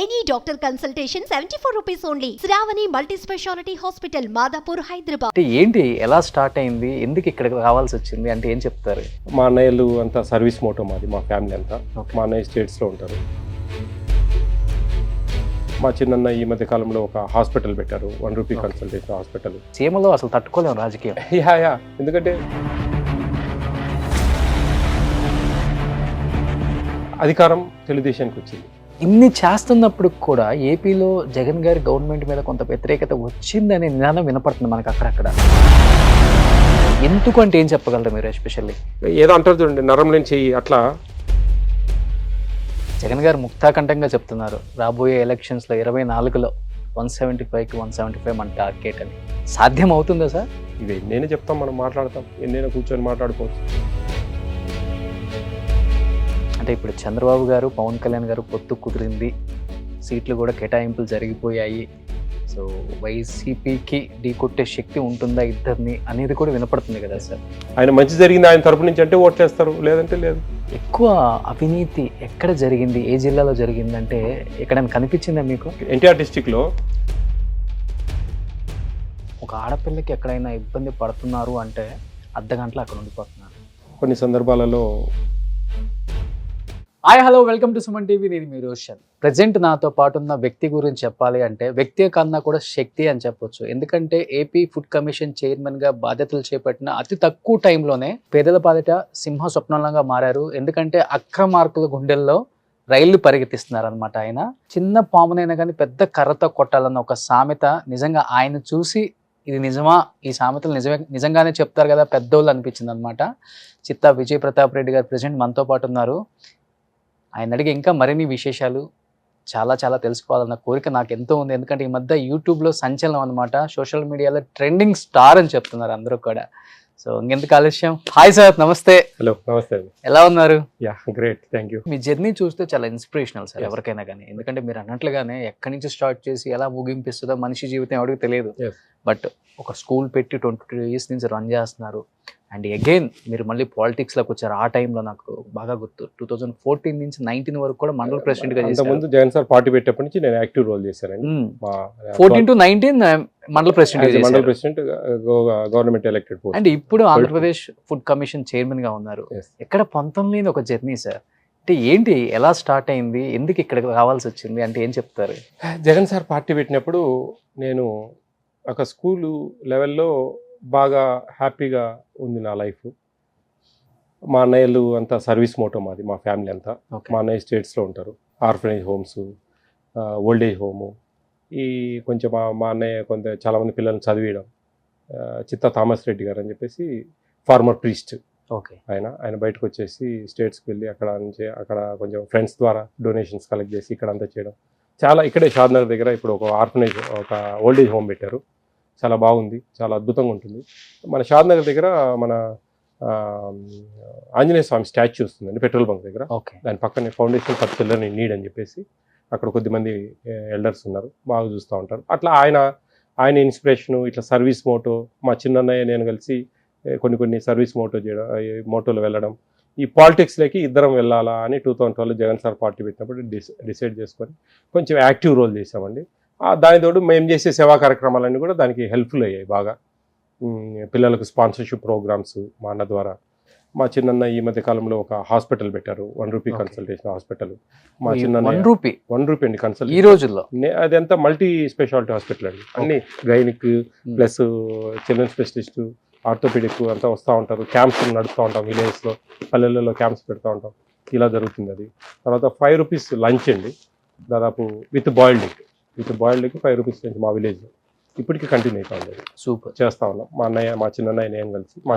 Any doctor consultation 74 rupees only. Sravani Multi-Speciality Hospital, Madhapur, Hyderabad. అంటే ఏంటి ఎలా start అయింది, ఎందుకు ఇక్కడికి రావాల్సి వచ్చింది అంటే ఏం చెప్తారు? మా అన్నయ్యలు అంతా సర్వీస్ మోటో మాది, మా ఫ్యామిలీ అంతా. Okay. మా అన్నయ్య స్టేట్స్లో ఉంటారు. మా చిన్న ఈ మధ్య కాలంలో ఒక హాస్పిటల్ పెట్టారు, ₹1 కన్సల్టేషన్ హాస్పిటల్. సీమలో అసలు తట్టుకోలేము రాజకీయం. యా ఎందుకంటే అధికారం తెలుగుదేశానికి వచ్చింది. ఇన్ని చేస్తున్నప్పుడు కూడా ఏపీలో జగన్ గారి గవర్నమెంట్ మీద కొంత వ్యతిరేకత వచ్చిందనే నినాదం వినపడుతుంది మనకు అక్కడక్కడ. ఎందుకు అంటే ఏం చెప్పగలరు మీరు? ఎస్పెషల్లీ ఏదో అంటారు చూడండి, నరం లేని చెయ్యి అట్లా. జగన్ గారు ముక్తాకంఠంగా చెప్తున్నారు రాబోయే ఎలక్షన్స్లో 24లో 175కి 175 మన టార్గెట్ అని. సాధ్యం అవుతుందా సార్? ఇవి ఎన్నైనా చెప్తాం, మనం మాట్లాడతాం, ఎన్నైనా కూర్చొని మాట్లాడుకోవచ్చు. అంటే ఇప్పుడు చంద్రబాబు గారు పవన్ కళ్యాణ్ గారు పొత్తు కుదిరింది, సీట్లు కూడా కేటాయింపులు జరిగిపోయాయి. సో వైసీపీకి ఢీకొట్టే శక్తి ఉంటుందా ఇద్దరిని అనేది కూడా వినపడుతుంది కదా సార్. ఆయన మంచి జరిగింది ఆయన తరపు నుంచి అంటే ఓట్లేస్తారు, లేదంటే లేదు. ఎక్కువ అవినీతి ఎక్కడ జరిగింది, ఏ జిల్లాలో జరిగిందంటే ఎక్కడైనా కనిపించిందా మీకు? ఎన్టీఆర్ డిస్టిక్లో ఒక ఆడపిల్లకి ఎక్కడైనా ఇబ్బంది పడుతున్నారు అంటే అర్ధగంటలో అక్కడ ఉండిపోతున్నారు. కొన్ని సందర్భాలలో. Hi hello, welcome to Suman TV. నేను మీ రోషన్. ప్రజెంట్ నాతో పాటు ఉన్న వ్యక్తి గురించి చెప్పాలి అంటే వ్యక్తి కన్నా కూడా శక్తి అని చెప్పొచ్చు. ఎందుకంటే ఏపీ ఫుడ్ కమిషన్ చైర్మన్గా బాధ్యతలు చేపట్టిన అతి తక్కువ టైంలోనే పేదల పాలిట సింహ స్వప్నంగా మారారు. ఎందుకంటే అక్రమార్కుల గుండెల్లో రైళ్లు పరిగెత్తిస్తున్నారు అనమాట. ఆయన చిన్న పామునైనా కానీ పెద్ద కర్రతో కొట్టాలన్న ఒక సామెత నిజంగా ఆయన చూసి ఇది నిజమా, ఈ సామెతలు నిజంగానే చెప్తారు కదా పెద్దోళ్ళు అనిపించింది అనమాట. చిత్తా విజయ్ ప్రతాప్ రెడ్డి గారు ప్రజెంట్ మనతో పాటు ఉన్నారు. ఆయన అడిగి ఇంకా మరిన్ని విశేషాలు చాలా చాలా తెలుసుకోవాలన్న కోరిక నాకు ఎంతో ఉంది. ఎందుకంటే ఈ మధ్య యూట్యూబ్లో సంచలనం అనమాట, సోషల్ మీడియాలో ట్రెండింగ్ స్టార్ అని చెప్తున్నారు అందరూ కూడా. సో ఇంకెందుకు ఆలస్యం, హాయ్ సార్, నమస్తే. హలో, నమస్తే. ఎలా ఉన్నారు? Yeah great, thank you. Me journey చూస్తే చాలా ఇన్స్పిరేషనల్ సార్ ఎవరికైనా కానీ. ఎందుకంటే మీరు అన్నట్లుగానే ఎక్కడి నుంచి స్టార్ట్ చేసి ఎలా ముగింపిస్తుందో మనిషి జీవితం ఎవరికి తెలియదు. బట్ ఒక స్కూల్ పెట్టి 22 years నుంచి రన్ చేస్తున్నారు. అండ్ అగైన్ మీరు మళ్ళీ పాలిటిక్స్లోకి వచ్చారు. ఆ టైంలో నాకు బాగా గుర్తు 2014 నుంచి 19 వరకు కూడా మండల ప్రెసిడెంట్గా చేశారు. ముందు జగన్ సార్ పార్టీ పెట్టేప్పటి నుంచి నేను యాక్టివ్ రోల్ చేశానండి. 14 to 19 మండల ప్రెసిడెంట్, మండల president, government elected post. And ఇప్పుడు ఆంధ్రప్రదేశ్ ఫుడ్ కమిషన్ చైర్మన్ గా ఉన్నారు. ఎక్కడ పొంతం లేని ఒక జర్నీ సార్. అంటే ఏంటి, ఎలా స్టార్ట్ అయింది, ఎందుకు ఇక్కడికి రావాల్సి వచ్చింది అంటే ఏం చెప్తారు? జగన్ సార్ పార్టీ పెట్టినప్పుడు నేను ఒక స్కూలు లెవెల్లో బాగా హ్యాపీగా ఉంది నా లైఫ్. మా అన్నయ్యలు అంతా సర్వీస్ మోటో మాది, మా ఫ్యామిలీ అంతా. మా అన్నయ్య స్టేట్స్లో ఉంటారు, orphanage homes, old age home. ఈ కొంచెం మా అన్నయ్య చాలామంది పిల్లల్ని చదివించడం. చిత్తా థామస్ రెడ్డి గారు అని చెప్పేసి ఫార్మర్ ప్రీస్ట్. ఓకే. ఆయన బయటకు వచ్చేసి స్టేట్స్కి వెళ్ళి అక్కడ కొంచెం ఫ్రెండ్స్ ద్వారా డొనేషన్స్ కలెక్ట్ చేసి ఇక్కడ అంతా చేయడం. చాలా ఇక్కడే షాద్నగర్ దగ్గర ఇప్పుడు ఒక ఆర్ఫనేజ్, ఒక ఓల్డ్ ఏజ్ హోమ్ పెట్టారు. చాలా బాగుంది, చాలా అద్భుతంగా ఉంటుంది. మన షాద్నగర్ దగ్గర మన ఆంజనేయ స్వామి స్టాచ్యూ వస్తుందండి పెట్రోల్ బంక్ దగ్గర. ఓకే. దాని పక్కనే foundation for children in need అని చెప్పేసి అక్కడ కొద్దిమంది ఎల్డర్స్ ఉన్నారు, బాగా చూస్తూ ఉంటారు. అట్లా ఆయన ఇన్స్పిరేషను. ఇట్లా సర్వీస్ మోటో మా చిన్నన్నయ్య నేను కలిసి కొన్ని సర్వీస్ మోటోలో వెళ్ళడం. ఈ పాలిటిక్స్లోకి ఇద్దరం వెళ్ళాలా అని 2012 జగన్ సార్ పార్టీ పెట్టినప్పుడు డిసైడ్ చేసుకొని కొంచెం యాక్టివ్ రోల్ చేసామండి. దానితోడు మేము చేసే సేవా కార్యక్రమాలన్నీ కూడా దానికి హెల్ప్ఫుల్ అయ్యాయి బాగా. పిల్లలకు స్పాన్సర్షిప్ ప్రోగ్రామ్స్ మా అన్న ద్వారా. మా చిన్న ఈ మధ్య కాలంలో ఒక హాస్పిటల్ పెట్టారు, ₹1 కన్సల్టేషన్ హాస్పిటల్. మా చిన్న ₹1 అండి కన్సల్ట్ ఈ రోజుల్లో. అదంతా మల్టీ స్పెషాలిటీ హాస్పిటల్ అండి. అన్ని gynaec plus children specialist, orthopaedic అంతా వస్తూ ఉంటారు. క్యాంప్స్ నడుస్తూ ఉంటాం, విలేజ్లో పల్లెలలో క్యాంప్స్ పెడతా ఉంటాం. ఇలా జరుగుతుంది అది. తర్వాత ₹5 లంచ్ అండి, దాదాపు విత్ బాయిల్డ్ ఎగ్ ₹5 లంచ్ మా విలేజ్లో ఇప్పటికీ కంటిన్యూ అవుతా ఉండేది. సూపర్ చేస్తా ఉన్నాం. మా చిన్నయ్య నేను కలిసి. మా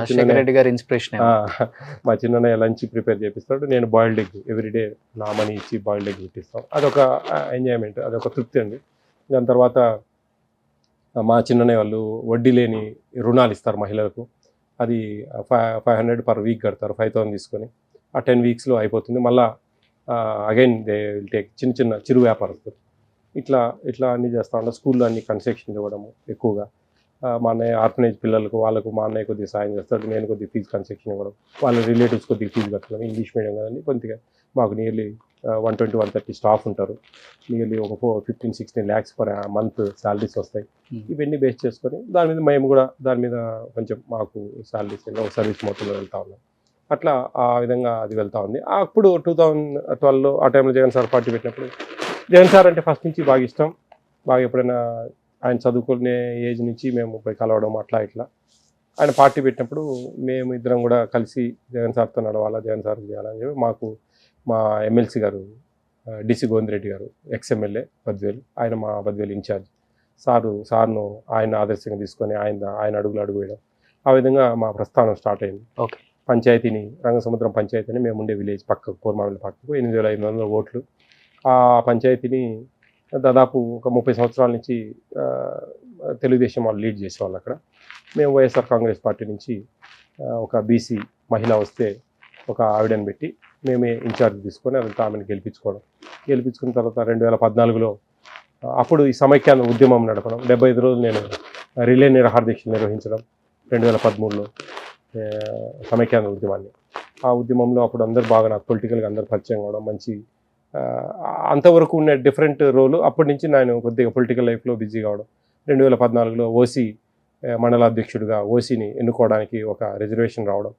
చిన్నయ్య లంచ్ ప్రిపేర్ చేపిస్తాడు, నేను బాయిల్డ్ ఎగ్ ఎవ్రీడే నా మనీ ఇచ్చి బాయిల్డ్ ఎగ్ పెట్టిస్తాం. అదొక ఎంజాయ్మెంట్, అదొక తృప్తి అండి. దాని తర్వాత మా చిన్నయ్య వాళ్ళు వడ్డీ లేని రుణాలు ఇస్తారు మహిళలకు. అది 500 per week కడతారు, 5000 తీసుకొని. ఆ 10 weeksలో అయిపోతుంది. మళ్ళీ అగైన్ దే విల్ టేక్ చిన్న చిరు వ్యాపారస్తులు. ఇట్లా అన్నీ చేస్తూ ఉంటాం. స్కూల్లో అన్ని కన్స్ట్రక్షన్ ఇవ్వడము ఎక్కువగా. మా అన్నయ్య ఆర్ఫనేజ్ పిల్లలకు వాళ్ళకు మా అన్నయ్య కొద్దిగా సాయం చేస్తాడు, నేను కొద్దిగా ఫీజు కన్స్ట్రక్షన్ ఇవ్వడం, వాళ్ళ రిలేటివ్స్ కొద్దిగా ఫీజు కట్టడం. ఇంగ్లీష్ మీడియం కదండి, కొద్దిగా మాకు నియర్లీ 120-130 స్టాఫ్ ఉంటారు. నియర్లీ ఒక 15-16 lakhs పర్ మంత్ శాలరీస్ వస్తాయి. ఇవన్నీ బేస్ చేసుకొని దాని మీద మేము కూడా దాని మీద కొంచెం మాకు శాలరీస్ ఒక సర్వీస్ మొత్తంలో వెళ్తా ఉన్నాం. అట్లా ఆ విధంగా అది వెళ్తూ ఉంది. అప్పుడు 2012లో ఆ టైంలో జగన్ సార్ పార్టీ పెట్టినప్పుడు జగన్ సార్ అంటే ఫస్ట్ నుంచి బాగా ఇష్టం. బాగా ఎప్పుడైనా ఆయన చదువుకునే ఏజ్ నుంచి మేము పోయి కలవడం అట్లా ఇట్లా. ఆయన పార్టీ పెట్టినప్పుడు మేము ఇద్దరం కూడా కలిసి జగన్ సార్తో నడవాలా, జగన్ సార్ చేయాలని చెప్పి మాకు మా ఎమ్మెల్సీ గారు డిసి గోవిందరెడ్డి గారు ఎక్స్ఎమ్మెల్యే బద్వేలు, ఆయన మా బద్వేలు ఇన్ఛార్జ్ సార్ను ఆయన ఆదర్శంగా తీసుకొని ఆయన అడుగు వేయడం, ఆ విధంగా మా ప్రస్థానం స్టార్ట్ అయింది. ఓకే. పంచాయతీని రంగసముద్రం పంచాయతీని మేము ఉండే విలేజ్ పక్కకు పూర్మావిల పక్కకు 8,500 ఓట్లు. ఆ పంచాయతీని దాదాపు ఒక 30 సంవత్సరాల నుంచి తెలుగుదేశం వాళ్ళు లీడ్ చేసేవాళ్ళు. అక్కడ మేము వైఎస్ఆర్ కాంగ్రెస్ పార్టీ నుంచి ఒక బీసీ మహిళ వస్తే ఒక ఆవిడని పెట్టి మేమే ఇన్ఛార్జ్ తీసుకొని అదంతా ఆమెను గెలిపించుకున్న తర్వాత 2014లో అప్పుడు ఈ సమైక్యాంధ్ర ఉద్యమం నడపడం, 75 రోజులు నేను రిలే నిరాహార దీక్షలు నిర్వహించడం 2013లో సమైక్యాంధ్ర ఉద్యమాన్ని. ఆ ఉద్యమంలో అప్పుడు అందరూ బాగా నాకు పొలిటికల్గా అందరూ పరిచయం కావడం, మంచి అంతవరకు ఉన్న డిఫరెంట్ రోలు. అప్పటి నుంచి నేను కొద్దిగా పొలిటికల్ లైఫ్లో బిజీ కావడం, 2014లో ఓసీ మండలాధ్యక్షుడిగా ఓసీని ఎన్నుకోవడానికి ఒక రిజర్వేషన్ రావడం,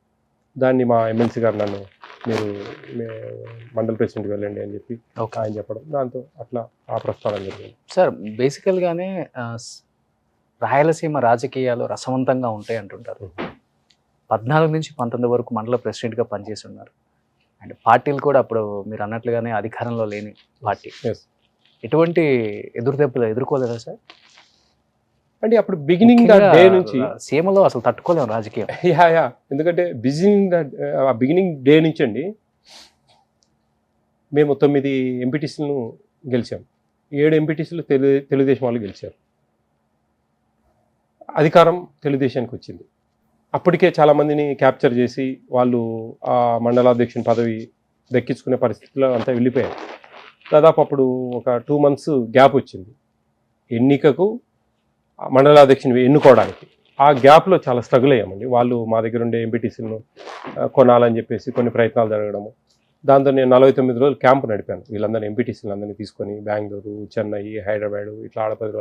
దాన్ని మా ఎమ్మెల్సీ గారు నన్ను మీరు మండల ప్రెసిడెంట్కి వెళ్ళండి అని చెప్పి ఆయన చెప్పడం, దాంతో అట్లా ఆ ప్రస్థానం జరిగింది. సార్ బేసికల్గానే రాయలసీమ రాజకీయాలు రసవంతంగా ఉంటాయి అంటుంటారు. 14 నుంచి 19 వరకు మండల ప్రెసిడెంట్గా పనిచేసి ఉన్నారు. అండ్ పార్టీలు కూడా అప్పుడు మీరు అన్నట్లుగానే అధికారంలో లేని పార్టీ. ఎటువంటి ఎదురుదెబ్బలు ఎదుర్కోలేదా సార్? అంటే అప్పుడు బిగినింగ్ డే నుంచి సీమలో అసలు తట్టుకోలేము రాజకీయం. ఎందుకంటే బిగినింగ్ డే నుంచి అండి మేము 9 ఎంపీటీసీలను గెలిచాం. 7 ఎంపీటీసీలు తెలుగుదేశం వాళ్ళు గెలిచారు. అధికారం తెలుగుదేశానికి వచ్చింది. అప్పటికే చాలామందిని క్యాప్చర్ చేసి వాళ్ళు ఆ మండలాధ్యక్షుని పదవి దక్కించుకునే పరిస్థితిలో అంతా వెళ్ళిపోయారు. దాదాపు అప్పుడు ఒక 2 months గ్యాప్ వచ్చింది ఎన్నికకు, మండలాధ్యక్షుని ఎన్నుకోవడానికి. ఆ గ్యాప్లో చాలా స్ట్రగుల్ అయ్యామండి. వాళ్ళు మా దగ్గర ఉండే ఎంపీటీసీలను కొనాలని చెప్పేసి కొన్ని ప్రయత్నాలు జరగడము. దాంతో నేను 49 రోజులు క్యాంప్ నడిపాను. వీళ్ళందరినీ ఎంపీటీసీలు అందరినీ తీసుకొని బెంగళూరు, చెన్నై, హైదరాబాదు ఇట్లా ఆడపది.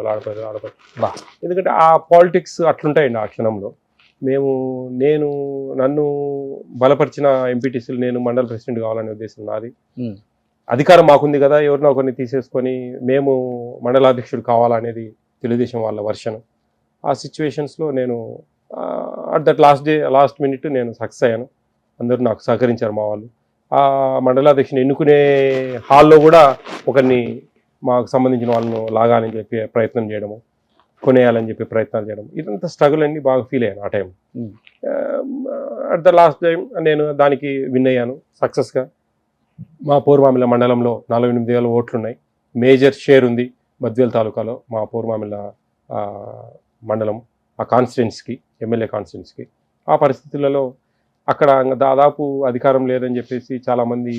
ఎందుకంటే ఆ పాలిటిక్స్ అట్లుంటాయండి ఆ క్షణంలో. నన్ను బలపరిచిన ఎంపీటీసీలు నేను మండల ప్రెసిడెంట్ కావాలనే ఉద్దేశం నాది. అధికారం మాకుంది కదా, ఎవరినో ఒకరిని తీసేసుకొని మేము మండలాధ్యక్షుడు కావాలనేది తెలుగుదేశం వాళ్ళ వర్షన్. ఆ సిచ్యువేషన్స్లో నేను అట్ దట్ లాస్ట్ మినిట్ నేను సక్సెస్ అయ్యాను. అందరూ నాకు సహకరించారు మా వాళ్ళు. ఆ మండలాధ్యక్షుని ఎన్నుకునే హాల్లో కూడా ఒకరిని మాకు సంబంధించిన వాళ్ళను లాగాలని చెప్పి ప్రయత్నం చేయడము, కొనేయాలని చెప్పి ప్రయత్నాలు చేయడం, ఇదంతా స్ట్రగుల్ అన్ని బాగా ఫీల్ అయ్యాను ఆ time. At the last time నేను దానికి విన్ అయ్యాను సక్సెస్గా. మా పూర్మామిల మండలంలో 48,000 ఓట్లు ఉన్నాయి. మేజర్ షేర్ ఉంది బద్వేల్ తాలూకాలో మా పూర్మామిల మండలం, ఆ కాన్స్టిట్యున్సీకి, ఎమ్మెల్యే కాన్స్టిట్యున్సీకి. ఆ పరిస్థితులలో అక్కడ దాదాపు అధికారం లేదని చెప్పేసి చాలామంది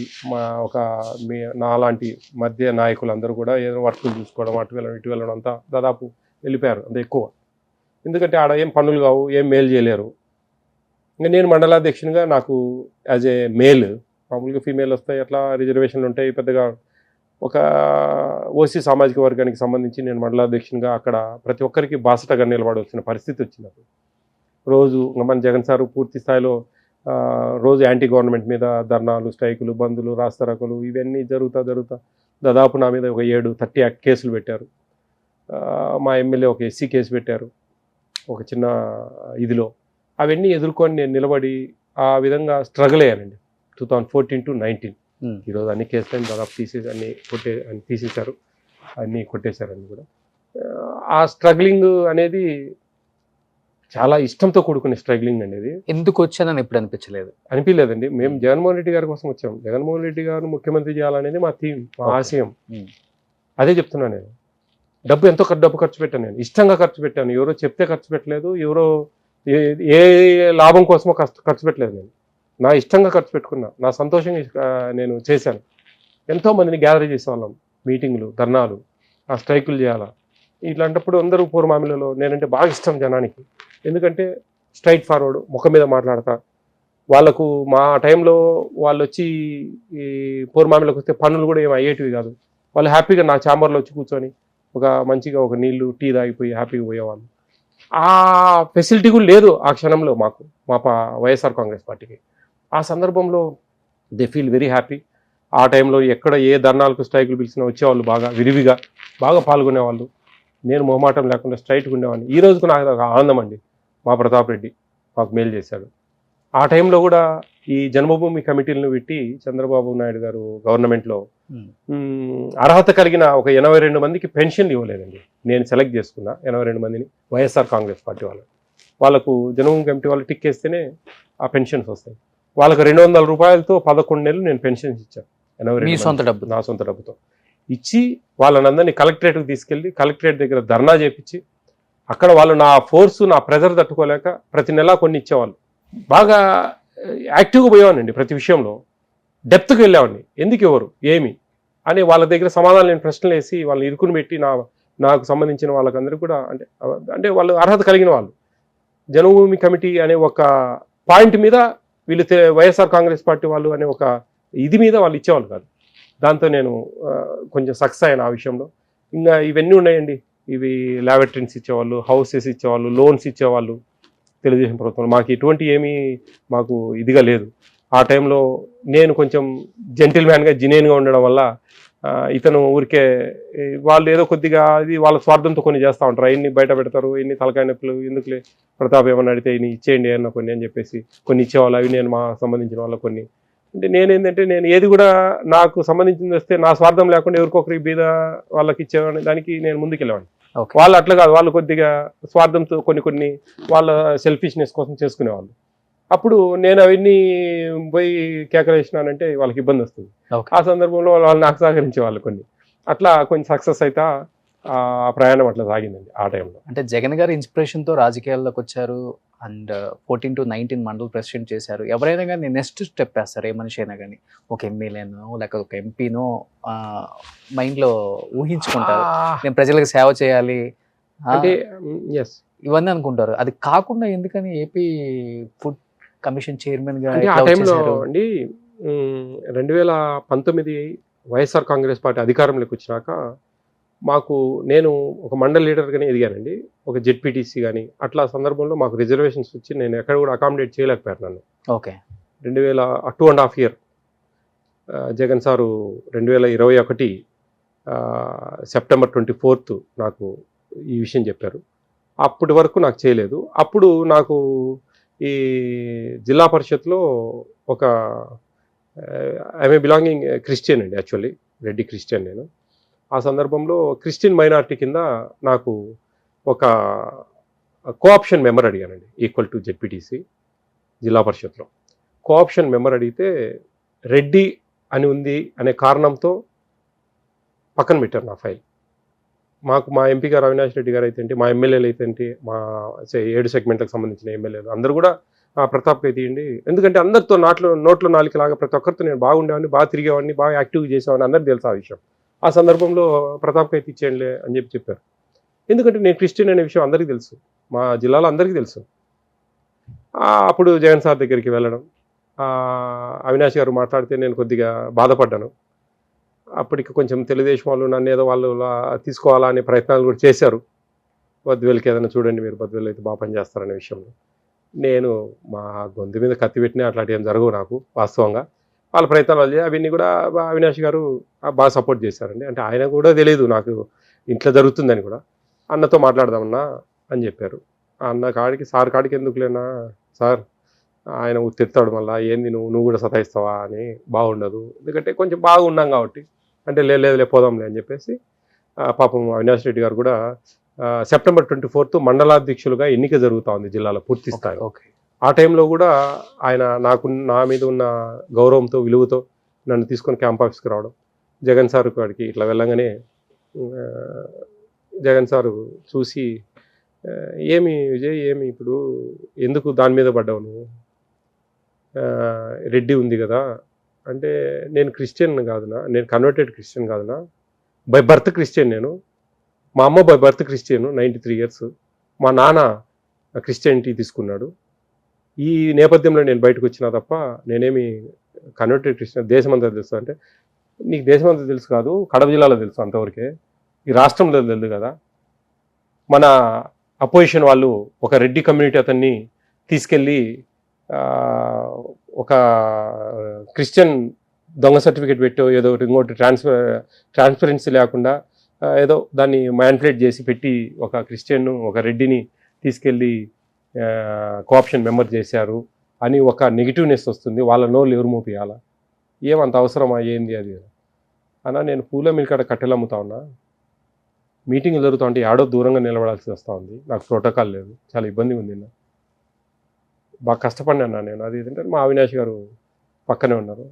నాలాంటి మధ్య నాయకులు అందరూ కూడా ఏదో వర్కులు చూసుకోవడం, ఇటు వెళ్ళడం అంతా దాదాపు వెళ్ళిపోయారు. అంత ఎక్కువ. ఎందుకంటే ఆడ ఏం పనులు కావు, ఏం మేలు చేయలేరు. ఇంకా నేను మండలాధ్యక్షునిగా నాకు యాజ్ ఏ మేల్, మామూలుగా ఫీమేల్ వస్తాయి, అట్లా రిజర్వేషన్లు ఉంటాయి. పెద్దగా ఒక ఓసీ సామాజిక వర్గానికి సంబంధించి నేను మండలాధ్యక్షునిగా అక్కడ ప్రతి ఒక్కరికి బాసటగా నిలబడవలసిన పరిస్థితి వచ్చినప్పుడు రోజు మన జగన్ సారు పూర్తి స్థాయిలో రోజు యాంటీ గవర్నమెంట్ మీద ధర్నాలు, స్ట్రైకులు, బందులు, రాస్తారోకోలు ఇవన్నీ జరుగుతా దాదాపు నా మీద ఒక 30 యాక్ట్ కేసులు పెట్టారు. మా ఎమ్మెల్యే ఒక ఎస్సీ కేసు పెట్టారు ఒక చిన్న ఇదిలో. అవన్నీ ఎదుర్కొని నేను నిలబడి ఆ విధంగా స్ట్రగుల్ అయ్యానండి 2014 to 19. ఈరోజు అన్ని కేసులని దాదాపు తీసేశారు, అన్నీ కొట్టేశారు అన్నీ కూడా. ఆ స్ట్రగ్లింగ్ అనేది చాలా ఇష్టంతో కూడుకునే స్ట్రగ్లింగ్ అనేది. ఎందుకు వచ్చానని ఎప్పుడు అనిపించలేదండి. మేము జగన్మోహన్ రెడ్డి గారి కోసం వచ్చాం. జగన్మోహన్ రెడ్డి గారు ముఖ్యమంత్రి చేయాలనేది మా థీమ్, మా ఆశయం. అదే చెప్తున్నాను నేను. ఎంతో డబ్బు ఖర్చు పెట్టాను, నేను ఇష్టంగా ఖర్చు పెట్టాను. ఎవరో చెప్తే ఖర్చు పెట్టలేదు, ఎవరో ఏ లాభం కోసమో ఖర్చు పెట్టలేదు. నేను నా ఇష్టంగా ఖర్చు పెట్టుకున్నా, నా సంతోషంగా నేను చేశాను. ఎంతోమందిని గ్యాదర్ చేసేవాళ్ళం, మీటింగ్లు, ధర్నాలు, ఆ స్ట్రైకులు చేయాలా. ఇట్లాంటప్పుడు అందరూ పూర్వమామిలలో నేనంటే బాగా ఇష్టం జనానికి. ఎందుకంటే స్ట్రైట్ ఫార్వర్డ్, ముఖం మీద మాట్లాడతా, వాళ్ళకు మా టైంలో వాళ్ళు వచ్చి ఈ పూర్మామిలోకి వస్తే పనులు కూడా ఏమి అయ్యేటివి కాదు. వాళ్ళు హ్యాపీగా నా ఛాంబర్లో వచ్చి కూర్చొని మంచిగా ఒక నీళ్లు టీ తాగిపోయి హ్యాపీగా పోయేవాళ్ళు. ఆ ఫెసిలిటీ కూడా లేదు ఆ క్షణంలో మాకు, మా వైఎస్ఆర్ కాంగ్రెస్ పార్టీకి. ఆ సందర్భంలో దే ఫీల్ వెరీ హ్యాపీ. ఆ టైంలో ఎక్కడ ఏ ధర్నాలకు స్ట్రైకులు పిలిచినా వచ్చేవాళ్ళు, బాగా విరివిగా బాగా పాల్గొనేవాళ్ళు. నేను మొహమాటం లేకుండా స్ట్రైట్గా ఉండేవాడిని. ఈ రోజుకు నాకు ఒక ఆనందం అండి. మా ప్రతాప్ రెడ్డి మాకు మేలు చేశాడు. ఆ టైంలో కూడా ఈ జన్మభూమి కమిటీలను పెట్టి చంద్రబాబు నాయుడు గారు గవర్నమెంట్లో అర్హత కలిగిన ఒక 82 మందికి పెన్షన్లు ఇవ్వలేదండి. నేను సెలెక్ట్ చేసుకున్నా 82 మందిని, వైఎస్ఆర్ కాంగ్రెస్ పార్టీ వాళ్ళకు జన్మభూమి కమిటీ వాళ్ళు టిక్ వేస్తేనే ఆ పెన్షన్స్ వస్తాయి. వాళ్ళకు 200 రూపాయలతో 11 నెలలు నేను పెన్షన్స్ ఇచ్చాను. 82 సొంత డబ్బు, నా సొంత డబ్బుతో ఇచ్చి వాళ్ళనందరినీ కలెక్టరేట్కి తీసుకెళ్ళి కలెక్టరేట్ దగ్గర ధర్నా చేపించి అక్కడ వాళ్ళు నా ఫోర్సు, నా ప్రెజర్ తట్టుకోలేక ప్రతి నెలా కొన్ని ఇచ్చేవాళ్ళు. బాగా యాక్టివ్గా పోయేవాడినండి. ప్రతి విషయంలో డెప్త్కి వెళ్ళేవాడిని. ఎందుకు ఎవరు ఏమి అని వాళ్ళ దగ్గర సమాధానం లేని ప్రశ్నలు వేసి వాళ్ళని ఇరుకుని పెట్టి నాకు సంబంధించిన వాళ్ళకందరూ కూడా అంటే వాళ్ళు అర్హత కలిగిన వాళ్ళు జన్మభూమి కమిటీ అనే ఒక పాయింట్ మీద వీళ్ళు వైఎస్ఆర్ కాంగ్రెస్ పార్టీ వాళ్ళు అనే ఒక ఇది మీద వాళ్ళు ఇచ్చేవాళ్ళు కాదు. దాంతో నేను కొంచెం సక్సెస్ అయ్యాను ఆ విషయంలో. ఇంకా ఇవన్నీ ఉన్నాయండి. ఇవి ల్యాబొరేటరీస్ ఇచ్చేవాళ్ళు, హౌసెస్ ఇచ్చేవాళ్ళు, లోన్స్ ఇచ్చేవాళ్ళు తెలుగుదేశం ప్రభుత్వం. మాకు ఎటువంటి ఏమీ మాకు ఇదిగా లేదు. ఆ టైంలో నేను కొంచెం జెంటిల్మ్యాన్గా జినేన్గా ఉండడం వల్ల ఇతను ఊరికే వాళ్ళు ఏదో కొద్దిగా అది వాళ్ళ స్వార్థంతో కొన్ని చేస్తూ ఉంటారు. ఇన్ని బయట పెడతారు, ఇన్ని తలకాయ నొప్పులు ఎందుకులే, ప్రతాప్ ఏమన్నా అడిగితే ఇన్ని ఇచ్చేయండి అన్న కొన్ని అని చెప్పేసి కొన్ని ఇచ్చేవాళ్ళు. అవి నేను మా సంబంధించిన వాళ్ళ కొన్ని అంటే నేనేంటంటే నేను ఏది కూడా నాకు సంబంధించింది వస్తే నా స్వార్థం లేకుండా ఎవరికొకరికి బీద వాళ్ళకి ఇచ్చేవాడిని, దానికి నేను ముందుకెళ్ళేవాడిని. వాళ్ళు అట్లా కాదు, వాళ్ళు కొద్దిగా స్వార్థంతో కొన్ని వాళ్ళ సెల్ఫిష్నెస్ కోసం చేసుకునేవాళ్ళు. అప్పుడు నేను అవన్నీ పోయి కేకలేసినానంటే వాళ్ళకి ఇబ్బంది వస్తుంది. ఆ సందర్భంలో వాళ్ళు నాకు సహకరించే వాళ్ళు కొన్ని అట్లా కొంచెం సక్సెస్ అయితే ఆ ప్రయాణం అట్లా సాగిందండి ఆ టైంలో. అంటే జగన్ గారి ఇన్స్పిరేషన్తో రాజకీయాల్లోకి వచ్చారు అండ్ 14 to 19 మండల్ ప్రెసిడెంట్ చేశారు. ఎవరైనా కానీ నెక్స్ట్ స్టెప్ వేస్తారు, ఏ మనిషి అయినా కానీ ఒక ఎమ్మెల్యేనో లేక ఒక ఎంపీనో మైండ్లో ఊహించుకుంటారు, నేను ప్రజలకు సేవ చేయాలి అంటే ఇవన్నీ అనుకుంటారు. అది కాకుండా ఎందుకని ఏపీ ఫుడ్ కమిషన్ చైర్మన్ గా ఆ టైంలో అండి 2019 వైఎస్ఆర్ కాంగ్రెస్ పార్టీ అధికారంలోకి వచ్చినాక నేను ఒక మండల్ లీడర్గానే ఎదిగానండి. ఒక జెడ్పీటీసీ కానీ అట్లా సందర్భంలో మాకు రిజర్వేషన్స్ వచ్చి నేను ఎక్కడ కూడా అకామిడేట్ చేయలేకపోయాను నన్ను. Okay, 2.5 year Jagan sir 2021 September 24th నాకు ఈ విషయం చెప్పారు. అప్పటి వరకు నాకు చేయలేదు. అప్పుడు నాకు ఈ జిల్లా పరిషత్లో ఒక ఐఎమ్ బిలాంగింగ్ క్రిస్టియన్ అండి, యాక్చువల్లీ రెడ్డి క్రిస్టియన్ నేను. ఆ సందర్భంలో క్రిస్టియన్ మైనారిటీ కింద నాకు ఒక కోఆప్షన్ మెంబర్ అడిగానండి, ఈక్వల్ టు జెడ్పీటీసీ జిల్లా పరిషత్లో. కోఆప్షన్ మెంబర్ అడిగితే రెడ్డి అని ఉంది అనే కారణంతో పక్కన పెట్టారు నా ఫైల్. మా ఎంపీ గారు అవినాష్ రెడ్డి గారు అయితే ఏంటి, మా ఎమ్మెల్యేలు అయితే ఏంటి, మా 7 సెగ్మెంట్లకు సంబంధించిన ఎమ్మెల్యేలు అందరూ కూడా ప్రతాప్కి అయితే ఇవ్వండి, ఎందుకంటే అందరితో నోట్లో నాలుకలాగా ప్రతి ఒక్కరితో నేను బాగుండేవాడిని, బాగా తిరిగేవాడిని, బాగా యాక్టివ్గా చేసేవాడిని, అందరికీ తెలుసు ఆ విషయం. ఆ సందర్భంలో ప్రతాప్కి అయితే ఇచ్చేయండిలే అని చెప్పారు. ఎందుకంటే నేను క్రిస్టియన్ అనే విషయం అందరికీ తెలుసు, మా జిల్లాలో అందరికీ తెలుసు. అప్పుడు జగన్ సార్ దగ్గరికి వెళ్ళడం, అవినాష్ గారు మాట్లాడితే నేను కొద్దిగా బాధపడ్డాను. అప్పటికి కొంచెం తెలుగుదేశం వాళ్ళు నన్ను ఏదో వాళ్ళు తీసుకోవాలా అనే ప్రయత్నాలు కూడా చేశారు. బద్వేల్కి ఏదైనా చూడండి, మీరు బద్వేల్ అయితే బాగా పనిచేస్తారనే విషయంలో నేను మా గొంతు మీద కత్తి పెట్టినా అట్లాంటి ఏం జరగవు నాకు వాస్తవంగా. వాళ్ళ ప్రయత్నాలు వాళ్ళు అవన్నీ కూడా అవినాష్ గారు బాగా సపోర్ట్ చేశారండి. అంటే ఆయన కూడా తెలియదు నాకు ఇంట్లో జరుగుతుందని కూడా. అన్నతో మాట్లాడదామన్నా అని చెప్పారు. అన్న కాడికి సార్ కాడికి ఎందుకులేనా సార్, ఆయన తెస్తాడు మళ్ళీ, ఏంది నువ్వు కూడా సతాయిస్తావా అని, బాగుండదు, ఎందుకంటే కొంచెం బాగా ఉన్నాం కాబట్టి. అంటే లేదు పోదాంలే అని చెప్పేసి పాపం అవినాష్ రెడ్డి గారు కూడా September 24th మండలాధ్యక్షులుగా ఎన్నిక జరుగుతూ ఉంది జిల్లాలో పూర్తి స్థాయి. ఆ టైంలో కూడా ఆయన నా మీద ఉన్న గౌరవంతో విలువతో నన్ను తీసుకొని క్యాంప్ ఆఫీస్కి రావడం, జగన్ సారు కాడికి ఇట్లా వెళ్ళంగానే జగన్ సారు చూసి, ఏమి విజయ్, ఏమి ఇప్పుడు ఎందుకు దాని మీద పడ్డావు నువ్వు, రెడ్డి ఉంది కదా అంటే, నేను క్రిస్టియన్ కాదునా, నేను కన్వర్టెడ్ క్రిస్టియన్ కాదునా, బై బర్త్ క్రిస్టియన్ నేను, మా అమ్మ బై బర్త్ క్రిస్టియన్ 93 years, మా నాన్న క్రిస్టియానిటీ తీసుకున్నాడు, ఈ నేపథ్యంలో నేను బయటకు వచ్చినా తప్ప నేనేమి కన్వర్టెడ్ క్రిస్టియన్ దేశమంతా తెలుసు అంటే, నీకు దేశమంతా తెలుసు కాదు, కడప జిల్లాలో తెలుసు అంతవరకే, ఈ రాష్ట్రంలో తెలియదు కదా. మన అపోజిషన్ వాళ్ళు ఒక రెడ్డి కమ్యూనిటీ అతన్ని తీసుకెళ్ళి ఒక క్రిస్టియన్ దొంగ సర్టిఫికేట్ పెట్టో ఏదో ఒకటి ఇంకోటి ట్రాన్స్పరెన్సీ లేకుండా ఏదో దాన్ని మ్యానిపులేట్ చేసి పెట్టి ఒక క్రిస్టియన్ ఒక రెడ్డిని తీసుకెళ్ళి కోఆప్షన్ మెంబర్ చేశారు అని ఒక నెగిటివ్నెస్ వస్తుంది. వాళ్ళ నోళ్ళు ఎవరు మోపియాలా, ఏమంత అవసరమా ఏంది అది అన్నా. నేను పూల మిల్కాడ కట్టెలు అమ్ముతా ఉన్నా, మీటింగ్లు జరుగుతూ ఉంటే ఆడో దూరంగా నిలబడాల్సి వస్తూ ఉంది, నాకు ప్రోటోకాల్ లేదు, చాలా ఇబ్బందిగా ఉంది. బాగా కష్టపడినా నేను. అది ఏంటంటే మా అవినాష్ గారు పక్కనే ఉన్నారు,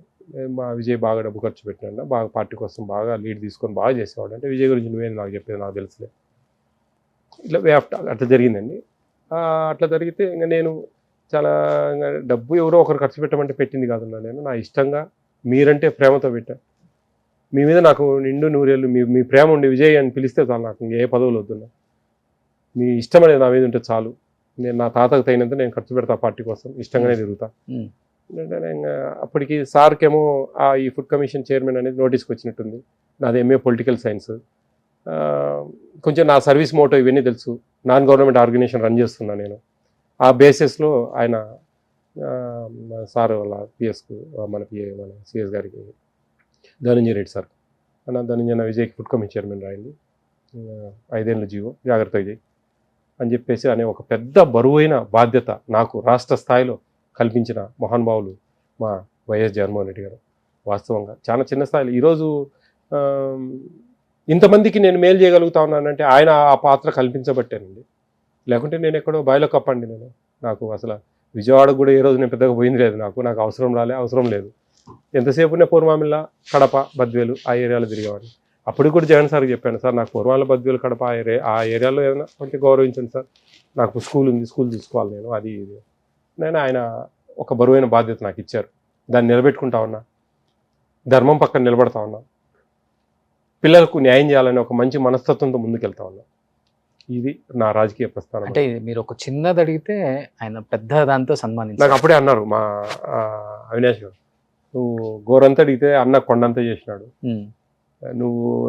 మా విజయ్ బాగా డబ్బు ఖర్చు పెట్టినా, బాగా పార్టీ కోసం బాగా లీడ్ తీసుకొని బాగా చేసేవాడు. అంటే విజయ్ గురించి నువ్వేం నాకు చెప్పేది నాకు తెలుసులే, ఇట్లా అట్లా జరిగిందండి. అట్లా జరిగితే ఇంకా నేను చాలా డబ్బు ఎవరో ఒకరు ఖర్చు పెట్టమంటే పెట్టింది కాదన్నా, నేను నా ఇష్టంగా మీరంటే ప్రేమతో పెట్టా. మీ మీద నాకు నిండు నూరేళ్ళు మీ ప్రేమ ఉండి విజయ్ అని పిలిస్తే చాలు, నాకు ఏ పదవులు వద్దున్నా, మీ ఇష్టం అనేది నా మీద ఉంటే చాలు. నేను నా తాతకు తగినంత నేను ఖర్చు పెడతా పార్టీ కోసం, ఇష్టంగానే తిరుగుతా. అప్పటికి సార్కేమో ఈ ఫుడ్ కమిషన్ చైర్మన్ అనేది నోటీస్కి వచ్చినట్టుంది. నాది ఎంఏ పొలిటికల్ సైన్స్, కొంచెం నా సర్వీస్ మోటో ఇవన్నీ తెలుసు, నాన్ గవర్నమెంట్ ఆర్గనైజేషన్ రన్ చేస్తున్నా నేను. ఆ బేసిస్లో ఆయన సార్ వాళ్ళ పిఎస్కు మన సిఎస్ గారికి ధనంజయ రెడ్డి సార్ అన్న, ధనంజయ విజయ్కి ఫుడ్ కమిషన్ చైర్మన్ రాయింది, 5 ఏళ్ళ జీవో జాగ్రత్త విజయ్ అని చెప్పేసి అనే ఒక పెద్ద బరువైన బాధ్యత నాకు రాష్ట్ర స్థాయిలో కల్పించిన మహానుభావులు మా వైఎస్ జగన్మోహన్ రెడ్డి గారు. వాస్తవంగా చాలా చిన్న స్థాయిలో ఈరోజు ఇంతమందికి నేను మేలు చేయగలుగుతా ఉన్నానంటే ఆయన ఆ పాత్ర కల్పించబట్టానండి. లేకుంటే నేను ఎక్కడో బాయిలో కప్పండి. నాకు అసలు విజయవాడ కూడా ఏ రోజు నేను పెద్దగా పోయింది లేదు, నాకు అవసరం లేదు. ఎంతసేపు పూర్వామిల్ల కడప బద్వేలు ఆ ఏరియాలో తిరిగేవాడిని. అప్పుడు కూడా జగన్ సార్కి చెప్పాను, సార్ నాకు పూర్వామిల్ల బద్వేలు కడప ఆ ఏరియాలో ఏదైనా కొంచెం గౌరవించండి సార్, నాకు స్కూల్ ఉంది, స్కూల్ చూసుకోవాలి నేను, అది ఇది. నేను ఆయన ఒక బరువైన బాధ్యత నాకు ఇచ్చారు, దాన్ని నిలబెట్టుకుంటా ఉన్నా, ధర్మం పక్కన నిలబడతా ఉన్నా, పిల్లలకు న్యాయం చేయాలని ఒక మంచి మనస్తత్వంతో ముందుకెళ్తా ఉన్నా. ఇది నా రాజకీయ ప్రస్థానం. అంటే మీరు ఒక చిన్నది అడిగితే ఆయన పెద్ద దాంతో సన్మానించారు. నాకు అప్పుడే అన్నారు మా అవినాష్ గారు, నువ్వు గోరంతా అడిగితే అన్న కొండంతా చేసినాడు,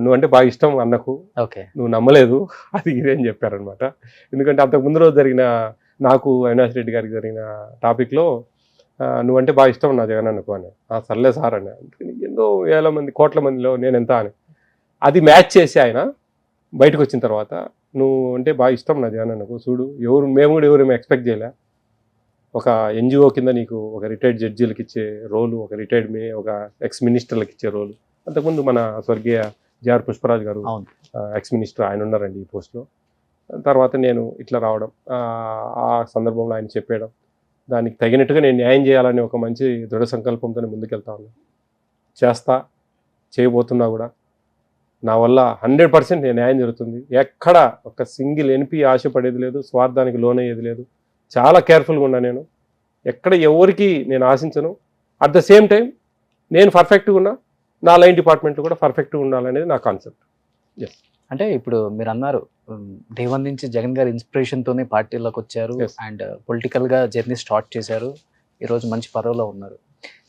నువ్వంటే బాగా ఇష్టం అన్నకు, నువ్వు నమ్మలేదు అది ఇదే అని చెప్పారనమాట. ఎందుకంటే అంతకు ముందు రోజు జరిగిన నాకు అవినాష్ రెడ్డి గారికి జరిగిన టాపిక్లో నువ్వంటే బాగా ఇష్టం నా జగన్ అన్నకు అని, సర్లే సార్ అని. ఎన్నో వేల మంది కోట్ల మందిలో నేను ఎంత అని అది మ్యాచ్ చేసి ఆయన బయటకు వచ్చిన తర్వాత, నువ్వు అంటే బాగా ఇష్టం నా జగన్ అన్నకు, చూడు మేము కూడా ఎవరేమో ఎక్స్పెక్ట్ చేయలే, ఒక ఎన్జిఓ కింద నీకు ఒక రిటైర్డ్ జడ్జీలకు ఇచ్చే రోలు, ఒక రిటైర్డ్ ఒక ఎక్స్ మినిస్టర్లకు ఇచ్చే రోలు. అంతకుముందు మన స్వర్గీయ జేఆర్ పుష్పరాజ్ గారు ఎక్స్ మినిస్టర్, ఆయన ఉన్నారండి ఈ పోస్ట్లో. తర్వాత నేను ఇట్లా రావడం, ఆ సందర్భంలో ఆయన చెప్పేయడం, దానికి తగినట్టుగా నేను న్యాయం చేయాలని ఒక మంచి దృఢ సంకల్పంతో ముందుకెళ్తా ఉన్నాను. చేయబోతున్నా కూడా నా వల్ల 100% నేను న్యాయం జరుగుతుంది. ఎక్కడ ఒక సింగిల్ ఎన్పీ ఆశపడేది లేదు, స్వార్థానికి లోనయ్యేది లేదు. చాలా కేర్ఫుల్గా ఉన్నా నేను, ఎక్కడ ఎవరికి నేను ఆశించను. అట్ ద సేమ్ టైం నేను పర్ఫెక్ట్గా ఉన్నా, నా లైన్ డిపార్ట్మెంట్లో కూడా పర్ఫెక్ట్గా ఉండాలనేది నా కాన్సెప్ట్. ఎస్, అంటే ఇప్పుడు మీరు అన్నారు డే 1 నుంచి జగన్ గారి ఇన్స్పిరేషన్తోనే పార్టీలోకి వచ్చారు, అండ్ పొలిటికల్గా జర్నీ స్టార్ట్ చేశారు, ఈరోజు మంచి పదవిలో ఉన్నారు.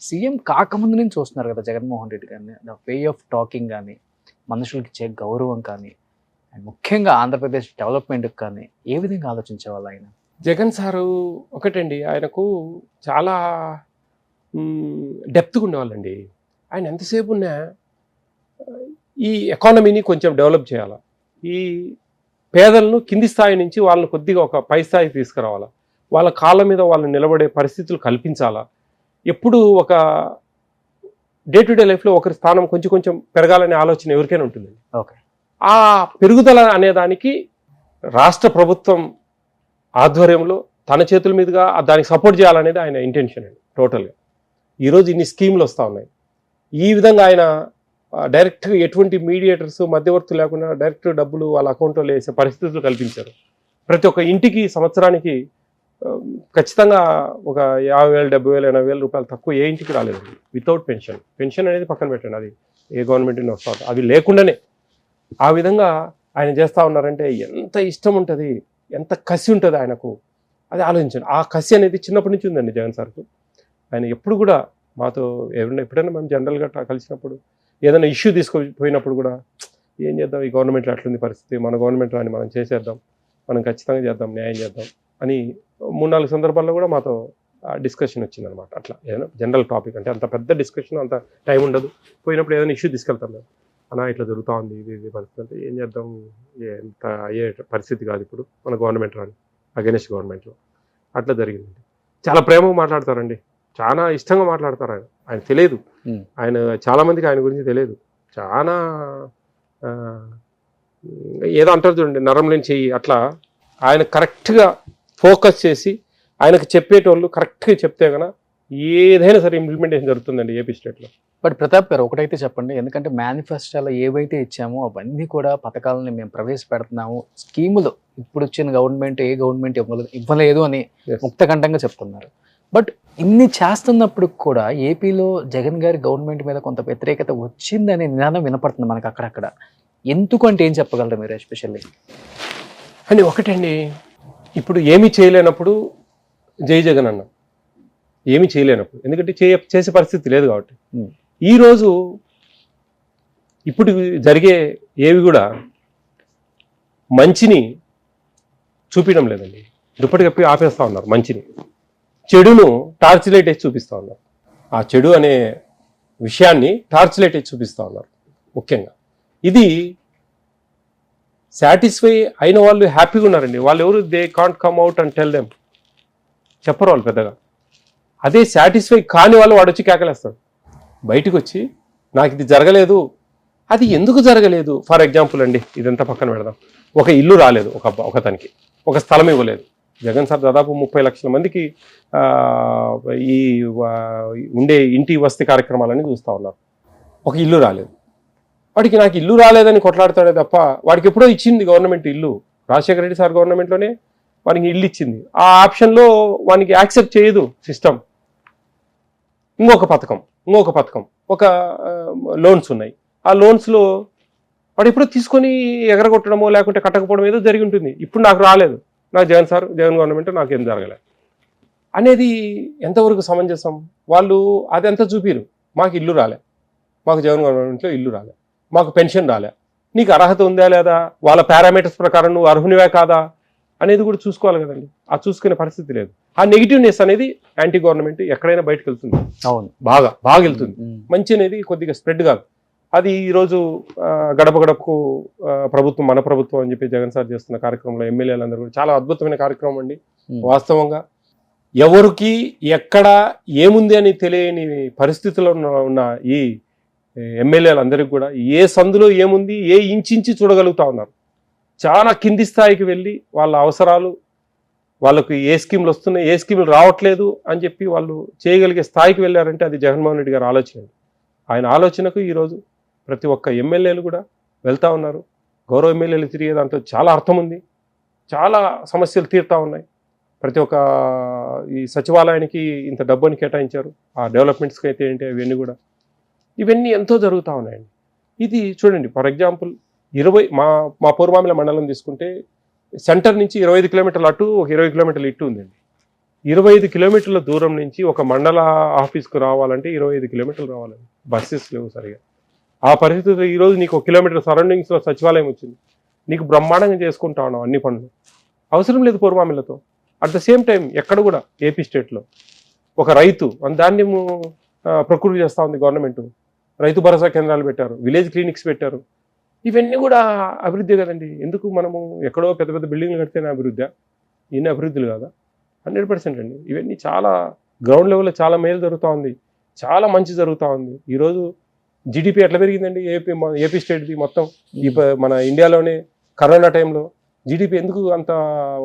సీఎం కాకముందు నుంచి చూస్తున్నారు కదా జగన్మోహన్ రెడ్డి గారిని, ద వే ఆఫ్ టాకింగ్ కానీ, మనుషులకి ఇచ్చే గౌరవం కానీ, అండ్ ముఖ్యంగా ఆంధ్రప్రదేశ్ డెవలప్మెంట్కి కానీ ఏ విధంగా ఆలోచించేవాళ్ళు ఆయన? జగన్ సారు ఒకటండి, ఆయనకు చాలా డెప్త్గా ఉండేవాళ్ళండి. ఆయన ఎంతసేపు ఉన్నా ఈ ఎకానమీని కొంచెం డెవలప్ చేయాలా, ఈ పేదలను కింది స్థాయి నుంచి వాళ్ళని కొద్దిగా ఒక పై స్థాయికి తీసుకురావాలా, వాళ్ళ కాళ్ళ మీద వాళ్ళు నిలబడే పరిస్థితులు కల్పించాలా. ఎప్పుడు ఒక డే టు డే లైఫ్లో ఒకరి స్థానం కొంచెం పెరగాలనే ఆలోచన ఎవరికైనా ఉంటుందండి. ఆ పెరుగుదల అనేదానికి రాష్ట్ర ప్రభుత్వం ఆధ్వర్యంలో తన చేతుల మీదుగా దానికి సపోర్ట్ చేయాలనేది ఆయన ఇంటెన్షన్ అండి టోటల్గా. ఈరోజు ఇన్ని స్కీమ్లు వస్తూ ఉన్నాయి. ఈ విధంగా ఆయన డైరెక్ట్గా ఎటువంటి మీడియేటర్స్ మధ్యవర్తులు లేకుండా డైరెక్ట్ డబ్బులు వాళ్ళ అకౌంట్లో వేసే పరిస్థితులు కల్పించారు. ప్రతి ఒక్క ఇంటికి సంవత్సరానికి ఖచ్చితంగా ఒక 50,000, 70,000, 80,000 రూపాయలు తక్కువ ఏ ఇంటికి రాలేదండి వితౌట్ పెన్షన్ అనేది పక్కన పెట్టండి, అది ఏ గవర్నమెంట్ వస్తూ ఉంటుంది, అవి లేకుండానే ఆ విధంగా ఆయన చేస్తూ ఉన్నారంటే ఎంత ఇష్టం ఉంటుంది, ఎంత కసి ఉంటుంది ఆయనకు. అది ఆలోచించండి. ఆ కసి అనేది చిన్నప్పటి నుంచి ఉందండి జగన్ సార్కు. ఆయన ఎప్పుడు కూడా మాతో ఎప్పుడైనా మేము జనరల్గా కలిసినప్పుడు ఏదైనా ఇష్యూ తీసుకుపోయినప్పుడు కూడా ఏం చేద్దాం, ఈ గవర్నమెంట్లో అట్లుంది పరిస్థితి, మన గవర్నమెంట్ రాని మనం చేసేద్దాం, మనం ఖచ్చితంగా చేద్దాం, న్యాయం చేద్దాం అని 3-4 సందర్భాల్లో కూడా మాతో డిస్కషన్ వచ్చిందనమాట. అట్లా ఏదైనా జనరల్ టాపిక్ అంటే అంత పెద్ద డిస్కషన్, అంత టైం ఉండదు. పోయినప్పుడు ఏదైనా ఇష్యూ తీసుకెళ్తాం మేము, అలా ఇట్లా జరుగుతూ ఉంది, ఇది పరిస్థితి అంటే ఏం చేద్దాం, ఎంత అయ్యే పరిస్థితి కాదు ఇప్పుడు మన గవర్నమెంట్ రాని, అగెనిస్ట్ గవర్నమెంట్లో అట్లా జరిగిందండి. చాలా ప్రేమగా మాట్లాడతారండి, చాలా ఇష్టంగా మాట్లాడతారు. ఆయన తెలియదు, ఆయన చాలామందికి ఆయన గురించి తెలియదు. చాలా ఏదో అంటారు చూడండి, నరం లేని చెయ్యి, అట్లా ఆయన కరెక్ట్గా ఫోకస్ చేసి ఆయనకు చెప్పేటోళ్ళు కరెక్ట్గా చెప్తే కనుక ఏదైనా సరే ఇంప్లిమెంటేషన్ జరుగుతుందండి ఏపీ స్టేట్లో. బట్ ప్రతాప్ గారు ఒకటైతే చెప్పండి, ఎందుకంటే మేనిఫెస్టోలో ఏవైతే ఇచ్చామో అవన్నీ కూడా పథకాలని మేము ప్రవేశపెడుతున్నాము, స్కీములు ఇప్పుడు వచ్చిన గవర్నమెంట్ ఏ గవర్నమెంట్ ఇవ్వలేదు అని ముక్తకంఠంగా చెప్తున్నారు. బట్ ఇన్ని చేస్తున్నప్పుడు కూడా ఏపీలో జగన్ గారి గవర్నమెంట్ మీద కొంత వ్యతిరేకత వచ్చిందనే నినాదం వినపడుతుంది మనకు అక్కడక్కడ. ఎందుకు అంటే ఏం చెప్పగలరు మీరు ఎస్పెషల్లీ? అండి ఒకటండి, ఇప్పుడు ఏమీ చేయలేనప్పుడు జై జగన్ అన్నాం, ఏమీ చేయలేనప్పుడు, ఎందుకంటే చేసే పరిస్థితి లేదు కాబట్టి. ఈరోజు ఇప్పుడు జరిగే ఏవి కూడా మంచిని చూపించడం లేదండి, దుప్పటి కప్పి ఆపేస్తూ ఉన్నారు. మంచిని, చెడును టార్చ్ లైట్ వేసి చూపిస్తూ ఉన్నారు. ఆ చెడు అనే విషయాన్ని టార్చ్ లైట్ వేసి చూపిస్తూ ఉన్నారు ముఖ్యంగా. ఇది సాటిస్ఫై అయిన వాళ్ళు హ్యాపీగా ఉన్నారండి. వాళ్ళు ఎవరు they can't come out and tell them, చెప్పరు వాళ్ళు పెద్దగా. అదే సాటిస్ఫై కాని వాళ్ళు వాడు వచ్చి కేకలేస్తాడు బయటకు వచ్చి, నాకు ఇది జరగలేదు, అది ఎందుకు జరగలేదు. ఫర్ ఎగ్జాంపుల్ అండి, ఇదంతా పక్కన పెడదాం, ఒక ఇల్లు రాలేదు ఒకతనికి, ఒక స్థలం ఇవ్వలేదు. జగన్ సార్ దాదాపు 30 లక్షల మందికి ఈ ఉండే ఇంటి వసతి కార్యక్రమాలని చూస్తూ ఉన్నారు. ఒక ఇల్లు రాలేదు వాడికి, నాకు ఇల్లు రాలేదని కొట్లాడతాడే తప్ప వాడికి ఎప్పుడో ఇచ్చింది గవర్నమెంట్ ఇల్లు. రాజశేఖర రెడ్డి సార్ గవర్నమెంట్లోనే వాడికి ఇల్లు ఇచ్చింది. ఆ ఆప్షన్లో వానికి యాక్సెప్ట్ చేయదు సిస్టమ్. ఇంకొక పథకం ఒక లోన్స్ ఉన్నాయి. ఆ లోన్స్లో వాడు ఎప్పుడో తీసుకొని ఎగరగొట్టడమో లేకుంటే కట్టకపోవడం ఏదో జరిగి ఉంటుంది. ఇప్పుడు నాకు రాలేదు, నాకు జగన్ గవర్నమెంట్ నాకేం జరగలేదు అనేది ఎంతవరకు సమంజసం? వాళ్ళు అదంతా చూపిరు. మాకు ఇల్లు రాలే, మాకు జగన్ గవర్నమెంట్లో ఇల్లు రాలే, మాకు పెన్షన్ రాలే, నీకు అర్హత ఉందా లేదా, వాళ్ళ పారామీటర్స్ ప్రకారం నువ్వు అర్హునివే కాదా అనేది కూడా చూసుకోవాలి కదండి. ఆ చూసుకునే పరిస్థితి లేదు. ఆ నెగిటివ్నెస్ అనేది యాంటీ గవర్నమెంట్ ఎక్కడైనా బయటకు వెళ్తుంది. అవును, బాగా వెళ్తుంది. మంచి అనేది కొద్దిగా స్ప్రెడ్ కాదు. అది ఈరోజు గడప గడపకు ప్రభుత్వం మన ప్రభుత్వం అని చెప్పి జగన్ సార్ చేస్తున్న కార్యక్రమంలో ఎమ్మెల్యేలందరూ కూడా చాలా అద్భుతమైన కార్యక్రమం అండి. వాస్తవంగా ఎవరికి ఎక్కడ ఏముంది అని తెలియని పరిస్థితుల్లో ఉన్న ఈ ఎమ్మెల్యేలందరికీ కూడా ఏ సందులో ఏముంది, ఏ ఇంచి చూడగలుగుతా ఉన్నారు. చాలా కింది స్థాయికి వెళ్ళి వాళ్ళ అవసరాలు, వాళ్ళకు ఏ స్కీములు వస్తున్నాయి, ఏ స్కీములు రావట్లేదు అని చెప్పి వాళ్ళు చేయగలిగే స్థాయికి వెళ్ళారంటే అది జగన్మోహన్ రెడ్డి గారి ఆలోచన. ఆయన ఆలోచనకు ఈరోజు ప్రతి ఒక్క ఎమ్మెల్యేలు కూడా వెళ్తూ ఉన్నారు. గౌరవ ఎమ్మెల్యేలు తిరిగే దాంట్లో చాలా అర్థం ఉంది. చాలా సమస్యలు తీరుతూ ఉన్నాయి. ప్రతి ఒక్క ఈ సచివాలయానికి ఇంత డబ్బుని కేటాయించారు, ఆ డెవలప్మెంట్స్కి అయితే ఏంటి ఇవన్నీ ఎంతో జరుగుతూ ఉన్నాయండి. ఇది చూడండి, ఫర్ ఎగ్జాంపుల్ 20 మా పూర్వామిల మండలం తీసుకుంటే సెంటర్ నుంచి 25 కిలోమీటర్లు అటు, ఒక 20 కిలోమీటర్లు ఇటు ఉందండి. 25 కిలోమీటర్ల దూరం నుంచి ఒక మండల ఆఫీస్కు రావాలంటే 25 కిలోమీటర్లు రావాలండి. బస్సెస్ లేవు సరిగా. ఆ పరిస్థితుల్లో ఈరోజు నీకు 1 కిలోమీటర్ సరౌండింగ్స్లో సచివాలయం వచ్చింది, నీకు బ్రహ్మాండంగా చేసుకుంటా ఉన్నావు అన్ని పనులు, అవసరం లేదు పూర్వామిలతో. అట్ ద సేమ్ టైం ఎక్కడ కూడా ఏపీ స్టేట్లో ఒక రైతు ధాన్యము ప్రకృతి చేస్తూ ఉంది గవర్నమెంట్. రైతు భరోసా కేంద్రాలు పెట్టారు, విలేజ్ క్లినిక్స్ పెట్టారు. ఇవన్నీ కూడా అభివృద్ధి కదండి. ఎందుకు మనము ఎక్కడో పెద్ద పెద్ద బిల్డింగ్లు కడితేనే అభివృద్ధి, ఇన్ని అభివృద్ధులు కాదా? 100% అండి. ఇవన్నీ చాలా గ్రౌండ్ లెవెల్లో చాలా మేలు జరుగుతూ ఉంది, చాలా మంచి జరుగుతూ ఉంది. ఈరోజు జీడిపి ఎట్లా పెరిగిందండి ఏపీ స్టేట్ది మొత్తం. మన ఇండియాలోనే కరోనా టైంలో జీడిపి ఎందుకు అంత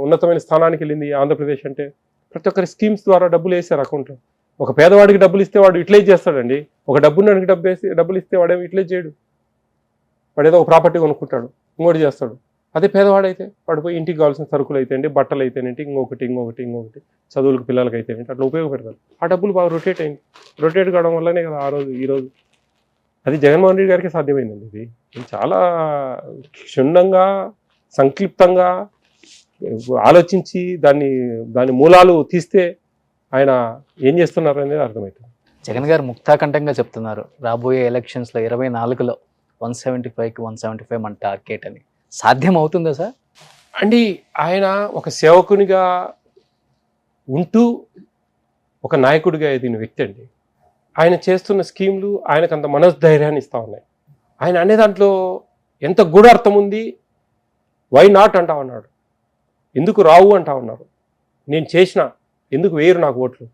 ఉన్నతమైన స్థానానికి వెళ్ళింది ఆంధ్రప్రదేశ్ అంటే? ప్రతి ఒక్కరి స్కీమ్స్ ద్వారా డబ్బులు వేసారు అకౌంట్లో. ఒక పేదవాడికి డబ్బులు ఇస్తే వాడు యూటిలైజ్ చేస్తాడండి. ఒక డబ్బున్నాడికి డబ్బులు ఇస్తే వాడేమో యూటిలైజ్ చేయడు. వాడు ఏదో ఒక ప్రాపర్టీ కొనుక్కుంటాడు, ఇంకోటి చేస్తాడు. అదే పేదవాడైతే వాడు పోయి ఇంటికి కావాల్సిన సరుకులు అయితేంటి, బట్టలు అయితేనేంటి, ఇంకొకటి చదువులకు పిల్లలకి అయితేనేంటి అట్లా ఉపయోగపెడతారు. ఆ డబ్బులు బాగా రొటేట్ కావడం వల్లనే కదా ఈరోజు అది జగన్మోహన్ రెడ్డి గారికి సాధ్యమైందండి. ఇది చాలా క్షుణ్ణంగా, సంక్లిప్తంగా ఆలోచించి దాని మూలాలు తీస్తే ఆయన ఏం చేస్తున్నారు అనేది అర్థమవుతుంది. జగన్ గారు ముక్తాకంఠంగా చెప్తున్నారు రాబోయే ఎలక్షన్స్లో 24లో 175కి 175 మన టార్గెట్ అని. సాధ్యం అవుతుందా సార్? అంటే ఆయన ఒక సేవకునిగా ఉంటూ ఒక నాయకుడిగా ఎదిగిన వ్యక్తి అండి. ఆయన చేస్తున్న స్కీమ్లు ఆయనకు అంత మనోధైర్యాన్ని ఇస్తూ ఉన్నాయి. ఆయన అనే దాంట్లో ఎంత గూఢార్థం ఉంది. వై నాట్ అంటా ఉన్నాడు, ఎందుకు రావు అంటా ఉన్నారు. నేను చేసిన ఎందుకు వేయరు నాకు ఓట్లు.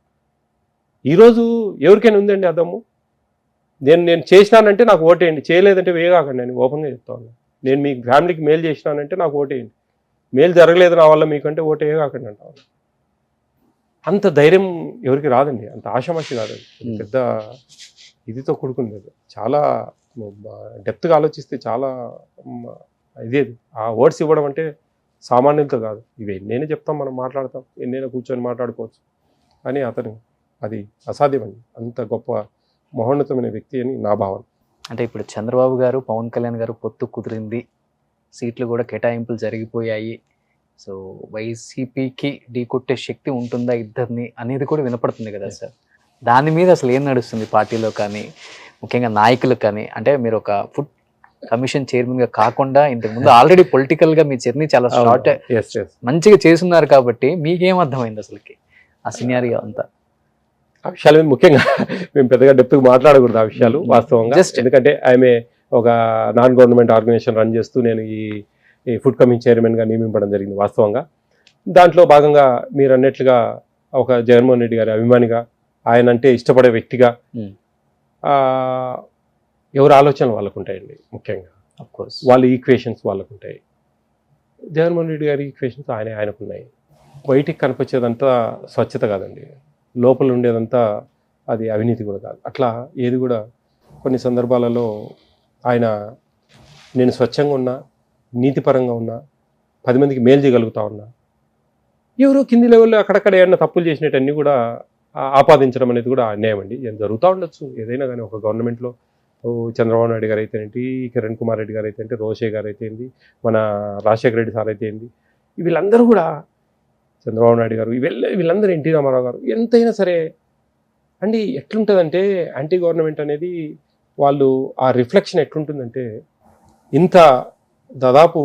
ఈరోజు ఎవరికైనా ఉందండి అదమ్ము, నేను చేసినానంటే నాకు ఓటేయండి, చేయలేదంటే వేయగాకండి అని ఓపెన్గా చెప్తా ఉన్నాను. నేను మీ ఫ్యామిలీకి మేలు చేసినానంటే నాకు ఓటేయండి, మేలు జరగలేదు నా వల్ల మీకంటే ఓటు వేయగాకండి అంటా ఉన్నాను. అంత ధైర్యం ఎవరికి రాదండి, అంత ఆషామాషి కాదండి. పెద్ద ఇదితో కూడుకుంది అది. చాలా డెప్త్గా ఆలోచిస్తే చాలా ఇదేది ఆ వర్డ్స్ ఇవ్వడం అంటే సామాన్యులతో కాదు. ఇవి ఎన్నైనా చెప్తాం, మనం మాట్లాడతాం, ఎన్నైనా కూర్చొని మాట్లాడుకోవచ్చు, కానీ అతను అది అసాధ్యమండి. అంత గొప్ప మహోన్నతమైన వ్యక్తి అని నా భావన. అంటే ఇప్పుడు చంద్రబాబు గారు పవన్ కళ్యాణ్ గారు పొత్తు కుదిరింది, సీట్లు కూడా కేటాయింపులు జరిగిపోయాయి, సో వైసీపీకి ఢీకొట్టే శక్తి ఉంటుందా ఇద్దరిని అనేది కూడా వినపడుతుంది కదా సార్. దాని మీద అసలు ఏం నడుస్తుంది పార్టీలో కానీ ముఖ్యంగా నాయకులకు కానీ? అంటే మీరు ఒక ఫుడ్ కమిషన్ చైర్మన్ గా కాకుండా ఇంతకుముందు ఆల్రెడీ పొలిటికల్ గా మీ జర్నీ చాలా షార్ట్ మంచిగా చేస్తున్నారు కాబట్టి మీకేం అర్థమైంది అసలుకి ఆ సినారియో అంతా? ఆ విషయాల మీద ముఖ్యంగా మేము పెద్దగా డెప్త్గా మాట్లాడకూడదు ఆ విషయాలు వాస్తవంగా. ఎందుకంటే ఆమె ఒక నాన్ గవర్నమెంట్ ఆర్గనైజేషన్ రన్ చేస్తూ నేను ఈ ఫుడ్ కమిషన్ చైర్మన్గా నియమించడం జరిగింది వాస్తవంగా. దాంట్లో భాగంగా మీరు అన్నట్లుగా ఒక జగన్మోహన్ రెడ్డి గారి అభిమానిగా, ఆయన అంటే ఇష్టపడే వ్యక్తిగా ఎవరి ఆలోచనలు వాళ్ళకు ఉంటాయండి. ముఖ్యంగా వాళ్ళ ఈక్వేషన్స్ వాళ్ళకు ఉంటాయి. జగన్మోహన్ రెడ్డి గారి ఈక్వేషన్స్ ఆయనకున్నాయి. బయటికి కనిపించేదంతా స్వచ్ఛత కాదండి, లోపల ఉండేదంతా అది అవినీతి కూడా కాదు. అట్లా ఏది కూడా కొన్ని సందర్భాలలో ఆయన నేను స్వచ్ఛంగా ఉన్నా, నీతిపరంగా ఉన్నా, 10 మందికి మేలు చేయగలుగుతా ఉన్నా, ఎవరో కింది లెవెల్లో అక్కడక్కడ ఏమన్నా తప్పులు చేసినట్టన్నీ కూడా ఆపాదించడం అనేది కూడా అన్యాయం అండి. జరుగుతూ ఉండొచ్చు ఏదైనా కానీ. ఒక గవర్నమెంట్లో చంద్రబాబు నాయుడు గారు అయితే ఏంటి, కిరణ్ కుమార్ రెడ్డి గారు అయితే ఏంటి, రోషే గారు అయితే ఏంటి, మన రాజశేఖర రెడ్డి సార్ అయితే ఏంటి, వీళ్ళందరూ కూడా, చంద్రబాబు నాయుడు గారు, వీళ్ళందరూ ఎన్టీ రామారావు గారు, ఎంతైనా సరే అండి ఎట్లుంటుందంటే యాంటీ గవర్నమెంట్ అనేది వాళ్ళు ఆ రిఫ్లెక్షన్ ఎట్లుంటుందంటే, ఇంత దాదాపు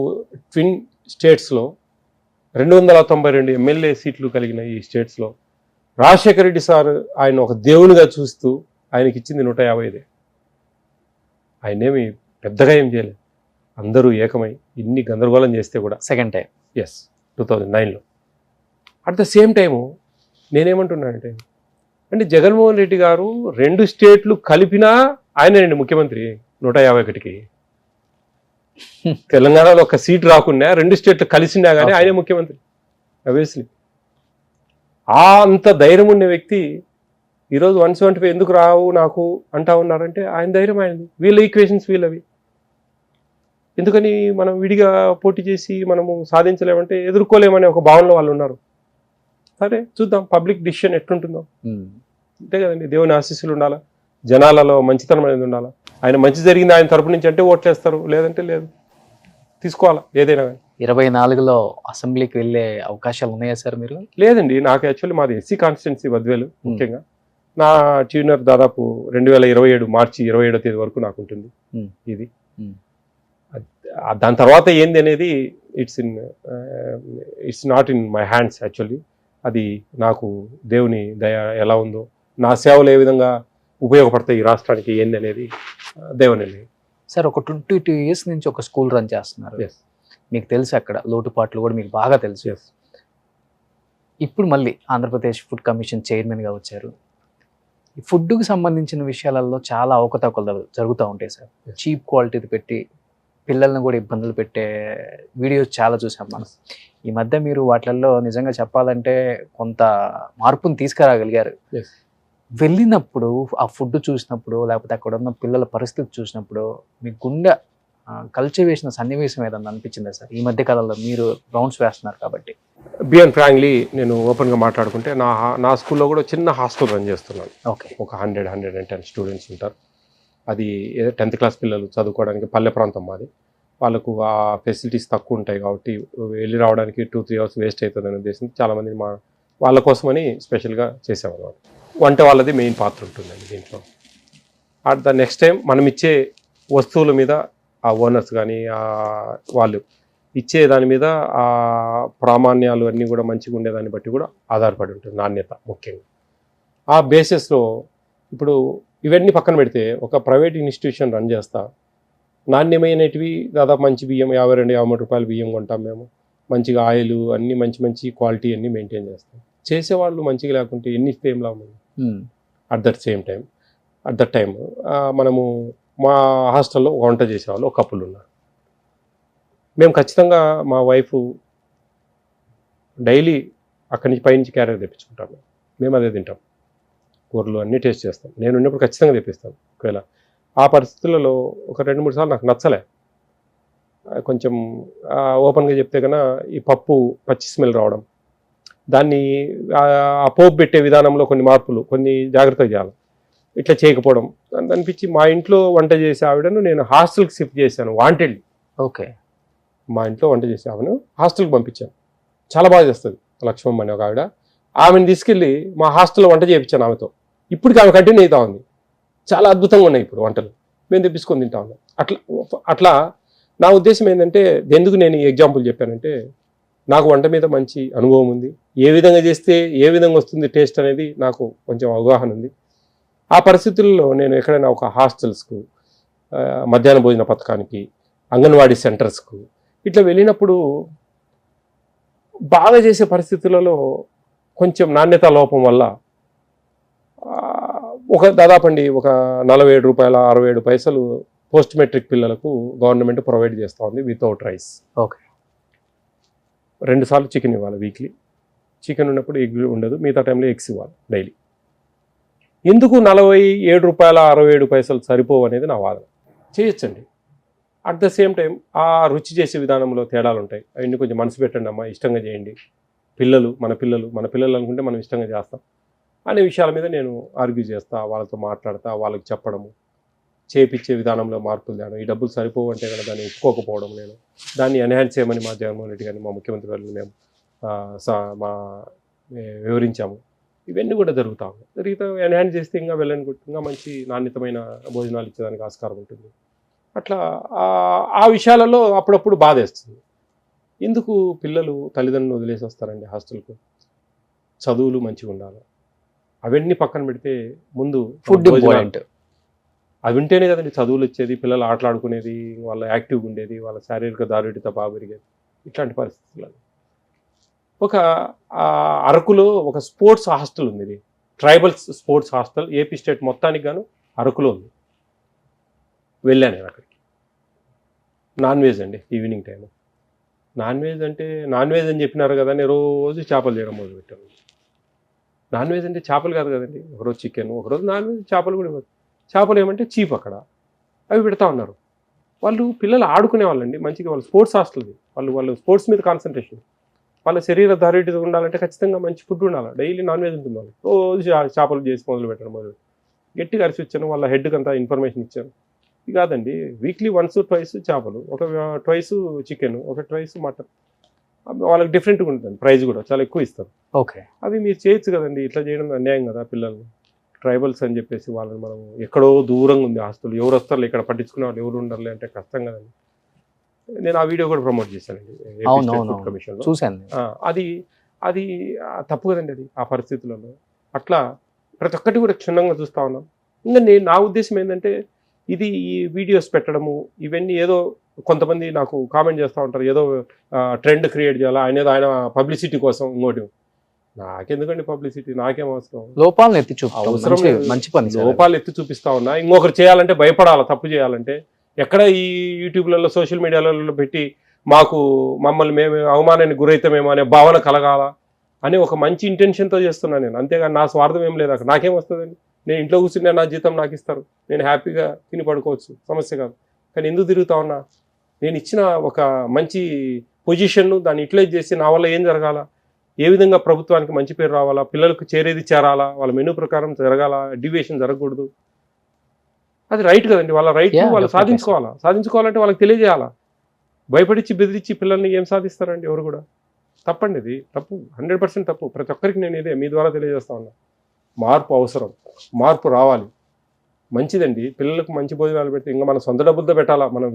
ట్విన్ స్టేట్స్లో 292 ఎమ్మెల్యే సీట్లు కలిగిన ఈ స్టేట్స్లో రాజశేఖర రెడ్డి సార్ ఆయన ఒక దేవునిగా చూస్తూ ఆయనకి ఇచ్చింది 155. ఆయనేమి పెద్దగా ఏం చేయలేదు. అందరూ ఏకమై ఇన్ని గందరగోళం చేస్తే కూడా సెకండ్ టైం 2009లో. అట్ ద సేమ్ టైము నేనేమంటున్నానంటే అంటే జగన్మోహన్ రెడ్డి గారు 2 స్టేట్లు కలిపినా ఆయనండి ముఖ్యమంత్రి 151కి. తెలంగాణలో ఒక సీట్ రాకుండా 2 స్టేట్లు కలిసినా కానీ ఆయనే ముఖ్యమంత్రి. ఆబ్వియస్లీ అంత ధైర్యం ఉన్న వ్యక్తి ఈరోజు 175 ఎందుకు రావు నాకు అంటా ఉన్నారంటే ఆయన ధైర్యం ఆయనది, వీళ్ళ ఈక్వేషన్స్ వీళ్ళవి. ఎందుకని మనం విడిగా పోటీ చేసి మనము సాధించలేమంటే ఎదుర్కోలేమనే ఒక భావనలో వాళ్ళు ఉన్నారు. సరే చూద్దాం పబ్లిక్ డిసిషన్ ఎట్లుంటుందో. అంతే కదండి, దేవుని ఆశీస్సులు ఉండాలా, జనాలలో మంచితనం అనేది ఉండాలా. ఆయన మంచి జరిగింది ఆయన తరపు నుంచి అంటే ఓట్లేస్తారు, లేదంటే లేదు, తీసుకోవాలా ఏదైనా కానీ. 24లో అసెంబ్లీకి వెళ్ళే అవకాశాలు ఉన్నాయా సార్ మీరు? లేదండి, నాకు యాక్చువల్లీ మాది ఎస్సీ కాన్స్టిట్యున్సీ బద్వేలు. ముఖ్యంగా నా ట్యూనర్ దాదాపు 2027 మార్చి 27వ తేదీ వరకు నాకు ఉంటుంది. ఇది దాని తర్వాత ఏంది అనేది it's not in my hands actually. అది నాకు దేవుని దయ ఎలా ఉందో, నా సేవలు ఏ విధంగా ఉపయోగపడతాయి ఈ రాష్ట్రానికి ఏంది అనేది దేవుని. సార్ ఒక 22 years నుంచి ఒక స్కూల్ రన్ చేస్తున్నారు, మీకు తెలుసు అక్కడ లోటుపాట్లు కూడా మీకు బాగా తెలుసు. ఇప్పుడు మళ్ళీ ఆంధ్రప్రదేశ్ ఫుడ్ కమిషన్ చైర్మన్గా వచ్చారు. ఈ ఫుడ్కి సంబంధించిన విషయాలలో చాలా అవకతవకలు జరుగుతూ ఉంటాయి సార్. చీప్ క్వాలిటీది పెట్టి పిల్లల్ని కూడా ఇబ్బందులు పెట్టే వీడియోస్ చాలా చూసాం మనం. ఈ మధ్య మీరు వాటిల్లో నిజంగా చెప్పాలంటే కొంత మార్పుని తీసుకురాగలిగారు. వెళ్ళినప్పుడు ఆ ఫుడ్ చూసినప్పుడు, లేకపోతే అక్కడ ఉన్న పిల్లల పరిస్థితి చూసినప్పుడు మీ గుండె కల్చర్ వేసిన సన్నివేశం ఏదన్నా అనిపించిందా సార్? ఈ మధ్య కాలంలో మీరు రౌండ్స్ వేస్తున్నారు కాబట్టి. బియాన్ ఫ్రాంక్లీ నేను ఓపెన్గా మాట్లాడుకుంటే నా స్కూల్లో కూడా చిన్న హాస్టల్ రన్ చేస్తున్నాను. ఓకే, ఒక 110 స్టూడెంట్స్ ఉంటారు. అది 10th క్లాస్ పిల్లలు చదువుకోవడానికి, పల్లె ప్రాంతం మాది. వాళ్ళకు ఆ ఫెసిలిటీస్ తక్కువ ఉంటాయి కాబట్టి వెళ్ళి రావడానికి 2-3 అవర్స్ వేస్ట్ అవుతుంది అనే ఉద్దేశంతో చాలామంది వాళ్ళ కోసమని స్పెషల్గా చేసామన్నమాట. వంట వాళ్ళది మెయిన్ పాత్ర ఉంటుందండి దీంట్లో. అట్ ద నెక్స్ట్ టైం మనం ఇచ్చే వస్తువుల మీద ఆ ఓనర్స్ కానీ వాళ్ళు ఇచ్చే దాని మీద ఆ ప్రామాణ్యాలు అన్నీ కూడా మంచిగా ఉండేదాన్ని బట్టి కూడా ఆధారపడి ఉంటుంది నాణ్యత ముఖ్యంగా. ఆ బేసిస్లో ఇప్పుడు ఇవన్నీ పక్కన పెడితే ఒక ప్రైవేట్ ఇన్స్టిట్యూషన్ రన్ చేస్తా నాణ్యమైనటివి దాదాపు మంచి బియ్యం 52-53 రూపాయల బియ్యం కొంటాం మేము. మంచిగా ఆయిల్ అన్నీ మంచి క్వాలిటీ అన్నీ మెయింటైన్ చేస్తాం. చేసేవాళ్ళు మంచిగా లేకుంటే ఎన్ని ఇస్తే ఏం లాభం. అట్ దట్ టైం మనము మా హాస్టల్లో వంట చేసేవాళ్ళు ఒక కప్పులు ఉన్నారు. మేము ఖచ్చితంగా మా వైఫ్ డైలీ అక్కడి నుంచి పైనుంచి క్యారియర్ తెప్పించుకుంటాం. మేము అదే తింటాం. కూరలు అన్నీ టేస్ట్ చేస్తాం. నేను ఉన్నప్పుడు ఖచ్చితంగా తెప్పిస్తాను. ఒకవేళ ఆ పరిస్థితులలో ఒక 2-3 సార్లు నాకు నచ్చలే. కొంచెం ఓపెన్గా చెప్తే కన్నా ఈ పప్పు పచ్చి స్మెల్ రావడం, దాన్ని ఆ పోపు పెట్టే విధానంలో కొన్ని మార్పులు, కొన్ని జాగ్రత్తగా చేయాలి. ఇట్లా చేయకపోవడం అనిపించి మా ఇంట్లో వంట చేసే ఆవిడను నేను హాస్టల్కి షిఫ్ట్ చేశాను వాంటెడ్లీ. ఓకే. మా ఇంట్లో వంట చేసే ఆవిడను హాస్టల్కి పంపించాను. చాలా బాగా చేస్తుంది లక్ష్మమ్మ అని ఒక ఆవిడ. ఆమెను తీసుకెళ్ళి మా హాస్టల్లో వంట చేయించాను ఆమెతో. ఇప్పటికి ఆమె కంటిన్యూ అవుతా ఉంది. చాలా అద్భుతంగా ఉన్నాయి ఇప్పుడు వంటలు. మేము తెప్పించుకొని తింటా ఉన్నాం. అట్లా నా ఉద్దేశం ఏంటంటే, ఎందుకు నేను ఈ ఎగ్జాంపుల్ చెప్పానంటే, నాకు వంట మీద మంచి అనుభవం ఉంది. ఏ విధంగా చేస్తే ఏ విధంగా వస్తుంది టేస్ట్ అనేది నాకు కొంచెం అవగాహన ఉంది. ఆ పరిస్థితుల్లో నేను ఎక్కడైనా ఒక హాస్టల్స్కు, మధ్యాహ్న భోజన పథకానికి, అంగన్వాడీ సెంటర్స్కు ఇట్లా వెళ్ళినప్పుడు బాగా చేసే పరిస్థితులలో కొంచెం నాణ్యత లోపం వల్ల దాదాపు ఒక 47 రూపాయల 67 పైసలు పోస్ట్ మెట్రిక్ పిల్లలకు గవర్నమెంట్ ప్రొవైడ్ చేస్తూ ఉంది వితౌట్ రైస్. ఓకే. 2 సార్లు చికెన్ ఇవ్వాలి వీక్లీ. చికెన్ ఉన్నప్పుడు ఎగ్ ఉండదు, మిగతా టైంలో ఎగ్స్ ఇవ్వాలి డైలీ. ఎందుకు 47 రూపాయల 67 పైసలు సరిపోవు అనేది నా వాదన. చేయొచ్చండి. అట్ ద సేమ్ టైం ఆ రుచి చేసే విధానంలో తేడాలు ఉంటాయి. అవన్నీ కొంచెం మనసు పెట్టండి అమ్మా, ఇష్టంగా చేయండి. మన పిల్లలు అనుకుంటే మనం ఇష్టంగా చేస్తాం అనే విషయాల మీద నేను ఆర్గ్యూ చేస్తా, వాళ్ళతో మాట్లాడతా, వాళ్ళకి చెప్పడము, చేపించే విధానంలో మార్పులు తేడం. ఈ డబ్బులు సరిపోవు అంటే కనుక దాన్ని ఒప్పుకోకపోవడం, నేను దాన్ని ఎన్హాన్స్ చేయమని మా జగన్మోహన్ రెడ్డి గారిని, మా ముఖ్యమంత్రి గారిని మేము వివరించాము. ఇవన్నీ కూడా జరుగుతాము. ఎన్హాన్స్ చేస్తే ఇంకా ఇంకా మంచి నాణ్యతమైన భోజనాలు ఇచ్చేదానికి ఆస్కారం ఉంటుంది. అట్లా ఆ విషయాలలో అప్పుడప్పుడు బాధేస్తుంది. ఎందుకు పిల్లలు తల్లిదండ్రులు వదిలేసి వస్తారండి హాస్టల్కు? చదువులు మంచిగా ఉండాలి. అవన్నీ పక్కన పెడితే ముందు ఫుడ్ ఇంపార్టెంట్. అవి ఉంటేనే కదండి చదువులు వచ్చేది, పిల్లలు ఆటలాడుకునేది, వాళ్ళ యాక్టివ్గా ఉండేది, వాళ్ళ శారీరక దారుడిత బాగా పెరిగేది. ఇట్లాంటి పరిస్థితులు ఒక అరకులో ఒక స్పోర్ట్స్ హాస్టల్ ఉంది. ఇది tribal sports hostel AP state మొత్తానికి గాను అరకులో ఉంది. వెళ్ళాను నేను అక్కడికి. నాన్ వెజ్ అండి, ఈవినింగ్ టైం. నాన్ వెజ్ అని చెప్పినారు కదా అని రోజు చేపలు చేయడం మొదలుపెట్టాను. నాన్ వెజ్ అంటే చేపలు కాదు కదండి, ఒకరోజు చికెన్, ఒకరోజు నాన్ వెజ్, చేపలు కూడా ఇవ్వదు. చేపలు ఏమంటే చీప్ అక్కడ, అవి పెడతా ఉన్నారు. వాళ్ళు పిల్లలు ఆడుకునే వాళ్ళండి మంచిగా. వాళ్ళు స్పోర్ట్స్ హాస్టల్ది, వాళ్ళు స్పోర్ట్స్ మీద కాన్సన్ట్రేషన్. వాళ్ళ శరీర దారిటి ఉండాలంటే ఖచ్చితంగా మంచి ఫుడ్ ఉండాలి. డైలీ నాన్ వెజ్ ఉంటుంది. వాళ్ళు రోజు చేపలు చేసి మొదలు పెట్టడం గట్టిగా అరిచి వచ్చాను. వాళ్ళ హెడ్కి అంతా ఇన్ఫర్మేషన్ ఇచ్చాను. ఇది కాదండి, వీక్లీ 1-2 చేపలు, ఒక 2 చికెన్, ఒక 2 మటన్. వాళ్ళకి డిఫరెంట్గా ఉంటుంది, ప్రైస్ కూడా చాలా ఎక్కువ ఇస్తారు. ఓకే. అవి మీరు చేయొచ్చు కదండి. ఇట్లా చేయడం అన్యాయం కదా పిల్లల్ని. ట్రైబల్స్ అని చెప్పేసి వాళ్ళని మనం ఎక్కడో దూరంగా ఉంది హాస్టల్, ఎవరు వస్తారు ఇక్కడ పట్టించుకునే వాళ్ళు ఎవరు ఉండరులే అంటే కష్టం కదండి. నేను ఆ వీడియో కూడా ప్రమోట్ చేశానండి కమిషన్లో. చూశాను. అది తప్పు కదండి. అది ఆ పరిస్థితులలో అట్లా ప్రతి ఒక్కటి కూడా క్షుణ్ణంగా చూస్తూ ఉన్నాం. ఇంకా నా ఉద్దేశం ఏంటంటే, ఈ వీడియోస్ పెట్టడము ఇవన్నీ ఏదో కొంతమంది నాకు కామెంట్ చేస్తూ ఉంటారు, ఏదో ట్రెండ్ క్రియేట్ చేయాలా, ఆయన పబ్లిసిటీ కోసం. ఇంకోటి నాకెందుకండి పబ్లిసిటీ, నాకేం అవసరం? లోపాలను ఎత్తి అవసరం మంచి పని. లోపాలు ఎత్తి చూపిస్తా ఉన్నా. ఇంకొకరు చేయాలంటే భయపడాలా, తప్పు చేయాలంటే. ఎక్కడ ఈ యూట్యూబ్లలో సోషల్ మీడియాలలో పెట్టి మమ్మల్ని మేము అవమానానికి గురైతామేమో అనే భావన కలగాల అని ఒక మంచి ఇంటెన్షన్తో చేస్తున్నాను నేను. అంతేగాని నా స్వార్థం ఏం లేదు అక్కడ. నాకేం వస్తుందండి? నేను ఇంట్లో కూర్చుంటే నా జీతం నాకు ఇస్తారు, నేను హ్యాపీగా తిని పడుకోవచ్చు, సమస్య కాదు. కానీ ఎందుకు తిరుగుతా ఉన్నా? నేను ఇచ్చిన ఒక మంచి పొజిషన్ను దాన్ని యూటిలైజ్ చేసి నా వల్ల ఏం జరగాల, ఏ విధంగా ప్రభుత్వానికి మంచి పేరు రావాలా, పిల్లలకు చేరేది చేరాలా, వాళ్ళ మెనూ ప్రకారం జరగాల, డివియేషన్ జరగకూడదు. అది రైట్ కదండి, వాళ్ళ రైట్ వాళ్ళు సాధించుకోవాలంటే వాళ్ళకి తెలియజేయాలా. భయపడిచ్చి బెదిరించి పిల్లల్ని ఏం సాధిస్తారండి ఎవరు కూడా? తప్పండి, ఇది తప్పు, 100% తప్పు. ప్రతి ఒక్కరికి నేను ఇదే మీ ద్వారా తెలియజేస్తా ఉన్నా. మార్పు అవసరం, మార్పు రావాలి. మంచిదండి, పిల్లలకు మంచి భోజనాలు పెడితే ఇంకా మన సొంత డబ్బులతో పెట్టాలా, మనం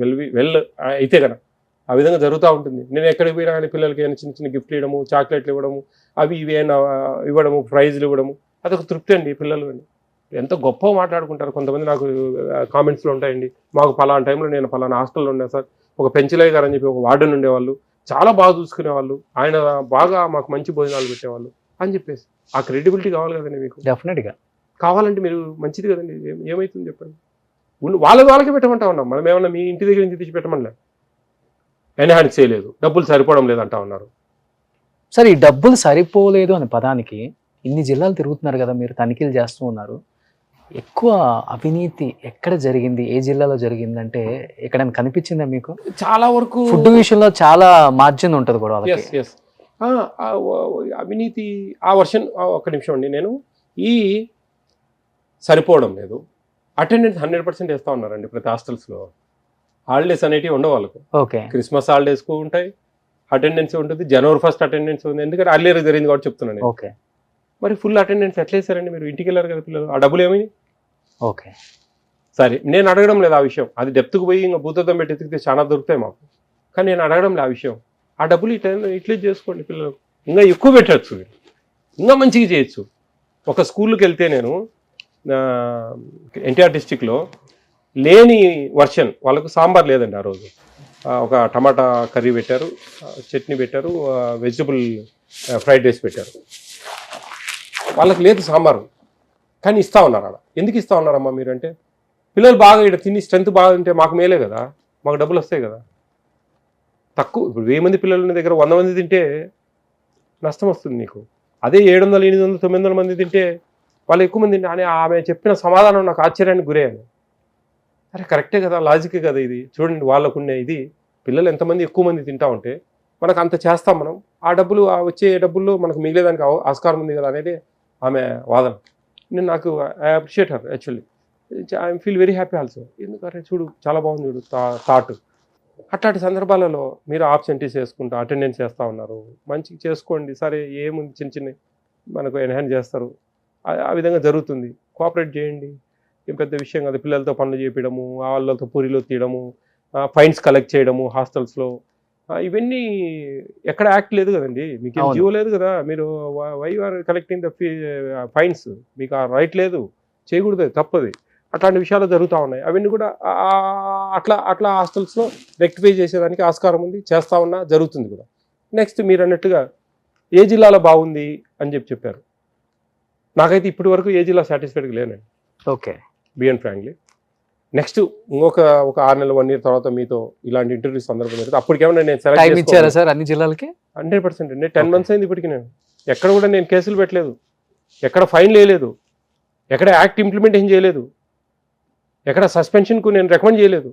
అయితే కనుక ఆ విధంగా జరుగుతూ ఉంటుంది. నేను ఎక్కడికి పోయినా కానీ పిల్లలకి ఏమైనా చిన్న చిన్న గిఫ్ట్లు ఇవ్వడము, చాక్లెట్లు ఇవ్వడము, అవి ఇవి అయినా ఇవ్వడము, ప్రైజ్లు ఇవ్వడము, అదొక తృప్తి అండి. పిల్లలు ఎంతో గొప్ప మాట్లాడుకుంటారు. కొంతమంది నాకు కామెంట్స్లో ఉంటాయండి, మాకు పలానా టైంలో నేను పలానా హాస్టల్లో ఉన్నా సార్, ఒక పెంచలయ్య గారు అని చెప్పి ఒక వార్డెన్ ఉండేవాళ్ళు, చాలా బాగా చూసుకునేవాళ్ళు, ఆయన బాగా మాకు మంచి భోజనాలు పెట్టేవాళ్ళు అని చెప్పేసి. ఆ క్రెడిబిలిటీ కావాలి కదండి మీకు. డెఫినెట్గా కావాలంటే మీరు మంచిది కదండి. ఏమవుతుంది చెప్పండి? వాళ్ళకే పెట్టమంటా ఉన్నాం. మనం ఏమన్నా మీ ఇంటి దగ్గర నుంచి తెచ్చి పెట్టమనిలే, ఎన్హాన్స్ చేయలేదు, డబ్బులు సరిపోవడం లేదంటా ఉన్నారు. సార్, ఈ డబ్బులు సరిపోలేదు అనే పదానికి ఇన్ని జిల్లాలు తిరుగుతున్నారు కదా, మీరు తనిఖీలు చేస్తూ ఉన్నారు. ఎక్కువ అవినీతి ఎక్కడ జరిగింది, ఏ జిల్లాలో జరిగిందంటే ఎక్కడైనా కనిపించిందా మీకు? చాలా వరకు ఫుడ్ విషయంలో చాలా మార్జిన్ ఉంటుంది కూడా వాళ్ళకి. ఎస్ అవినీతి ఆ వర్షన్. ఒక నిమిషం అండి, నేను ఈ సరిపోవడం లేదు, అటెండెన్స్ 100% వేస్తూ ఉన్నారండి ప్రతి హాస్టల్స్లో. హాలిడేస్ అనేటివి ఉండవు వాళ్ళకు. ఓకే, క్రిస్మస్ హాలిడేస్కు ఉంటాయి, అటెండెన్స్ ఉంటుంది. జనవరి 1 అటెండెన్స్ ఉంది, ఎందుకంటే అర్లియర్ జరిగింది కాబట్టి చెప్తున్నాను. ఓకే, మరి ఫుల్ అటెండెన్స్ ఎట్లా వేసారండి? మీరు ఇంటికి వెళ్ళారు కదా పిల్లలు, ఆ డబ్బులు ఏమైంది? ఓకే, సరే, నేను అడగడం లేదు ఆ విషయం. అది డెప్త్కు పోయి ఇంకా భూతత్వం పెట్టి ఎతికితే చాలా దొరుకుతాయి మాకు. కానీ నేను అడగడం లేదు ఆ విషయం. ఆ డబ్బులు ఇట్లా చేసుకోండి, పిల్లలు ఇంకా ఎక్కువ పెట్టచ్చు, ఇంకా మంచిగా చేయొచ్చు. ఒక స్కూల్కి వెళ్తే నేను ఎన్టీఆర్ డిస్టిక్లో లేని వర్షన్, వాళ్ళకు సాంబార్ లేదండి ఆ రోజు. ఒక టమాటా కర్రీ పెట్టారు, చట్నీ పెట్టారు, వెజిటబుల్ ఫ్రైడ్ రైస్ పెట్టారు. వాళ్ళకి లేదు సాంబారు, కానీ ఇస్తూ ఉన్నారు ఆడ. ఎందుకు ఇస్తూ ఉన్నారమ్మా మీరు అంటే, పిల్లలు బాగా ఇక్కడ తిని స్ట్రెంత్ బాగా ఉంటే మాకు మేలే కదా, మాకు డబ్బులు వస్తాయి కదా. తక్కువ, ఇప్పుడు 1000 మంది పిల్లలు ఉన్న దగ్గర 100 మంది తింటే నష్టం వస్తుంది నీకు. అదే 700, 800, 900 మంది తింటే వాళ్ళు ఎక్కువ మంది తింటే అని ఆమె చెప్పిన సమాధానం నాకు ఆశ్చర్యానికి గురయ్యాను. అరే కరెక్టే కదా, లాజికే కదా ఇది. చూడండి వాళ్ళకున్న ఇది, పిల్లలు ఎంతమంది ఎక్కువ మంది తింటా ఉంటే మనకు అంత చేస్తాం మనం, ఆ డబ్బులు వచ్చే డబ్బుల్లో మనకు మిగిలేదానికి ఆస్కారం ఉంది కదా అనేది ఆమె వాదన. నాకు I appreciate her actually. I feel very happy also. ఎందుకంటే చూడు చాలా బాగుంది, చూడు థాట్. అట్లాంటి సందర్భాలలో మీరు ఆబ్సెంటీస్ వేసుకుంటూ అటెండెన్స్ చేస్తూ ఉన్నారు, మంచిగా చేసుకోండి. సరే ఏముంది, చిన్న చిన్న మనకు ఎన్హాన్స్ చేస్తారు, ఆ విధంగా జరుగుతుంది. కోఆపరేట్ చేయండి, ఏం పెద్ద విషయం కాదు. పిల్లలతో పనులు చేపించడము, వాళ్ళతో పూరిలో తీయడము, ఫైన్స్ కలెక్ట్ చేయడము హాస్టల్స్లో, ఇవన్నీ ఎక్కడ యాక్ట్ లేదు కదండి, మీకు జీవో లేదు కదా. మీరు why are collecting the fines, మీకు ఆ రైట్ లేదు, చేయకూడదు, తప్పది. అట్లాంటి విషయాలు జరుగుతూ ఉన్నాయి. అవన్నీ కూడా అట్లా హాస్టల్స్లో రెక్టిఫై చేసేదానికి ఆస్కారం ఉంది, చేస్తూ ఉన్నా జరుగుతుంది కూడా. నెక్స్ట్ మీరు అన్నట్టుగా ఏ జిల్లాలో బాగుంది అని చెప్పారు. నాకైతే ఇప్పటి వరకు ఏ జిల్లా సాటిస్ఫైడ్గా లేనండి. Okay, B N frankly. నెక్స్ట్ ఒక 6 నెలలు 1 year తర్వాత మీతో ఇలాంటి ఇంటర్వ్యూ సందర్భం జరుగుతుంది. అప్పటికేమన్నా నేను సెలెక్ట్ ఇచ్చారా సార్ అన్ని జిల్లాలకి? 100% అండి. 10 months అయింది ఇప్పటికి. నేను ఎక్కడ కూడా నేను కేసులు పెట్టలేదు, ఎక్కడ ఫైన్ వేయలేదు, ఎక్కడ యాక్ట్ ఇంప్లిమెంటేషన్ చేయలేదు, ఎక్కడ సస్పెన్షన్కు నేను రికమెండ్ చేయలేదు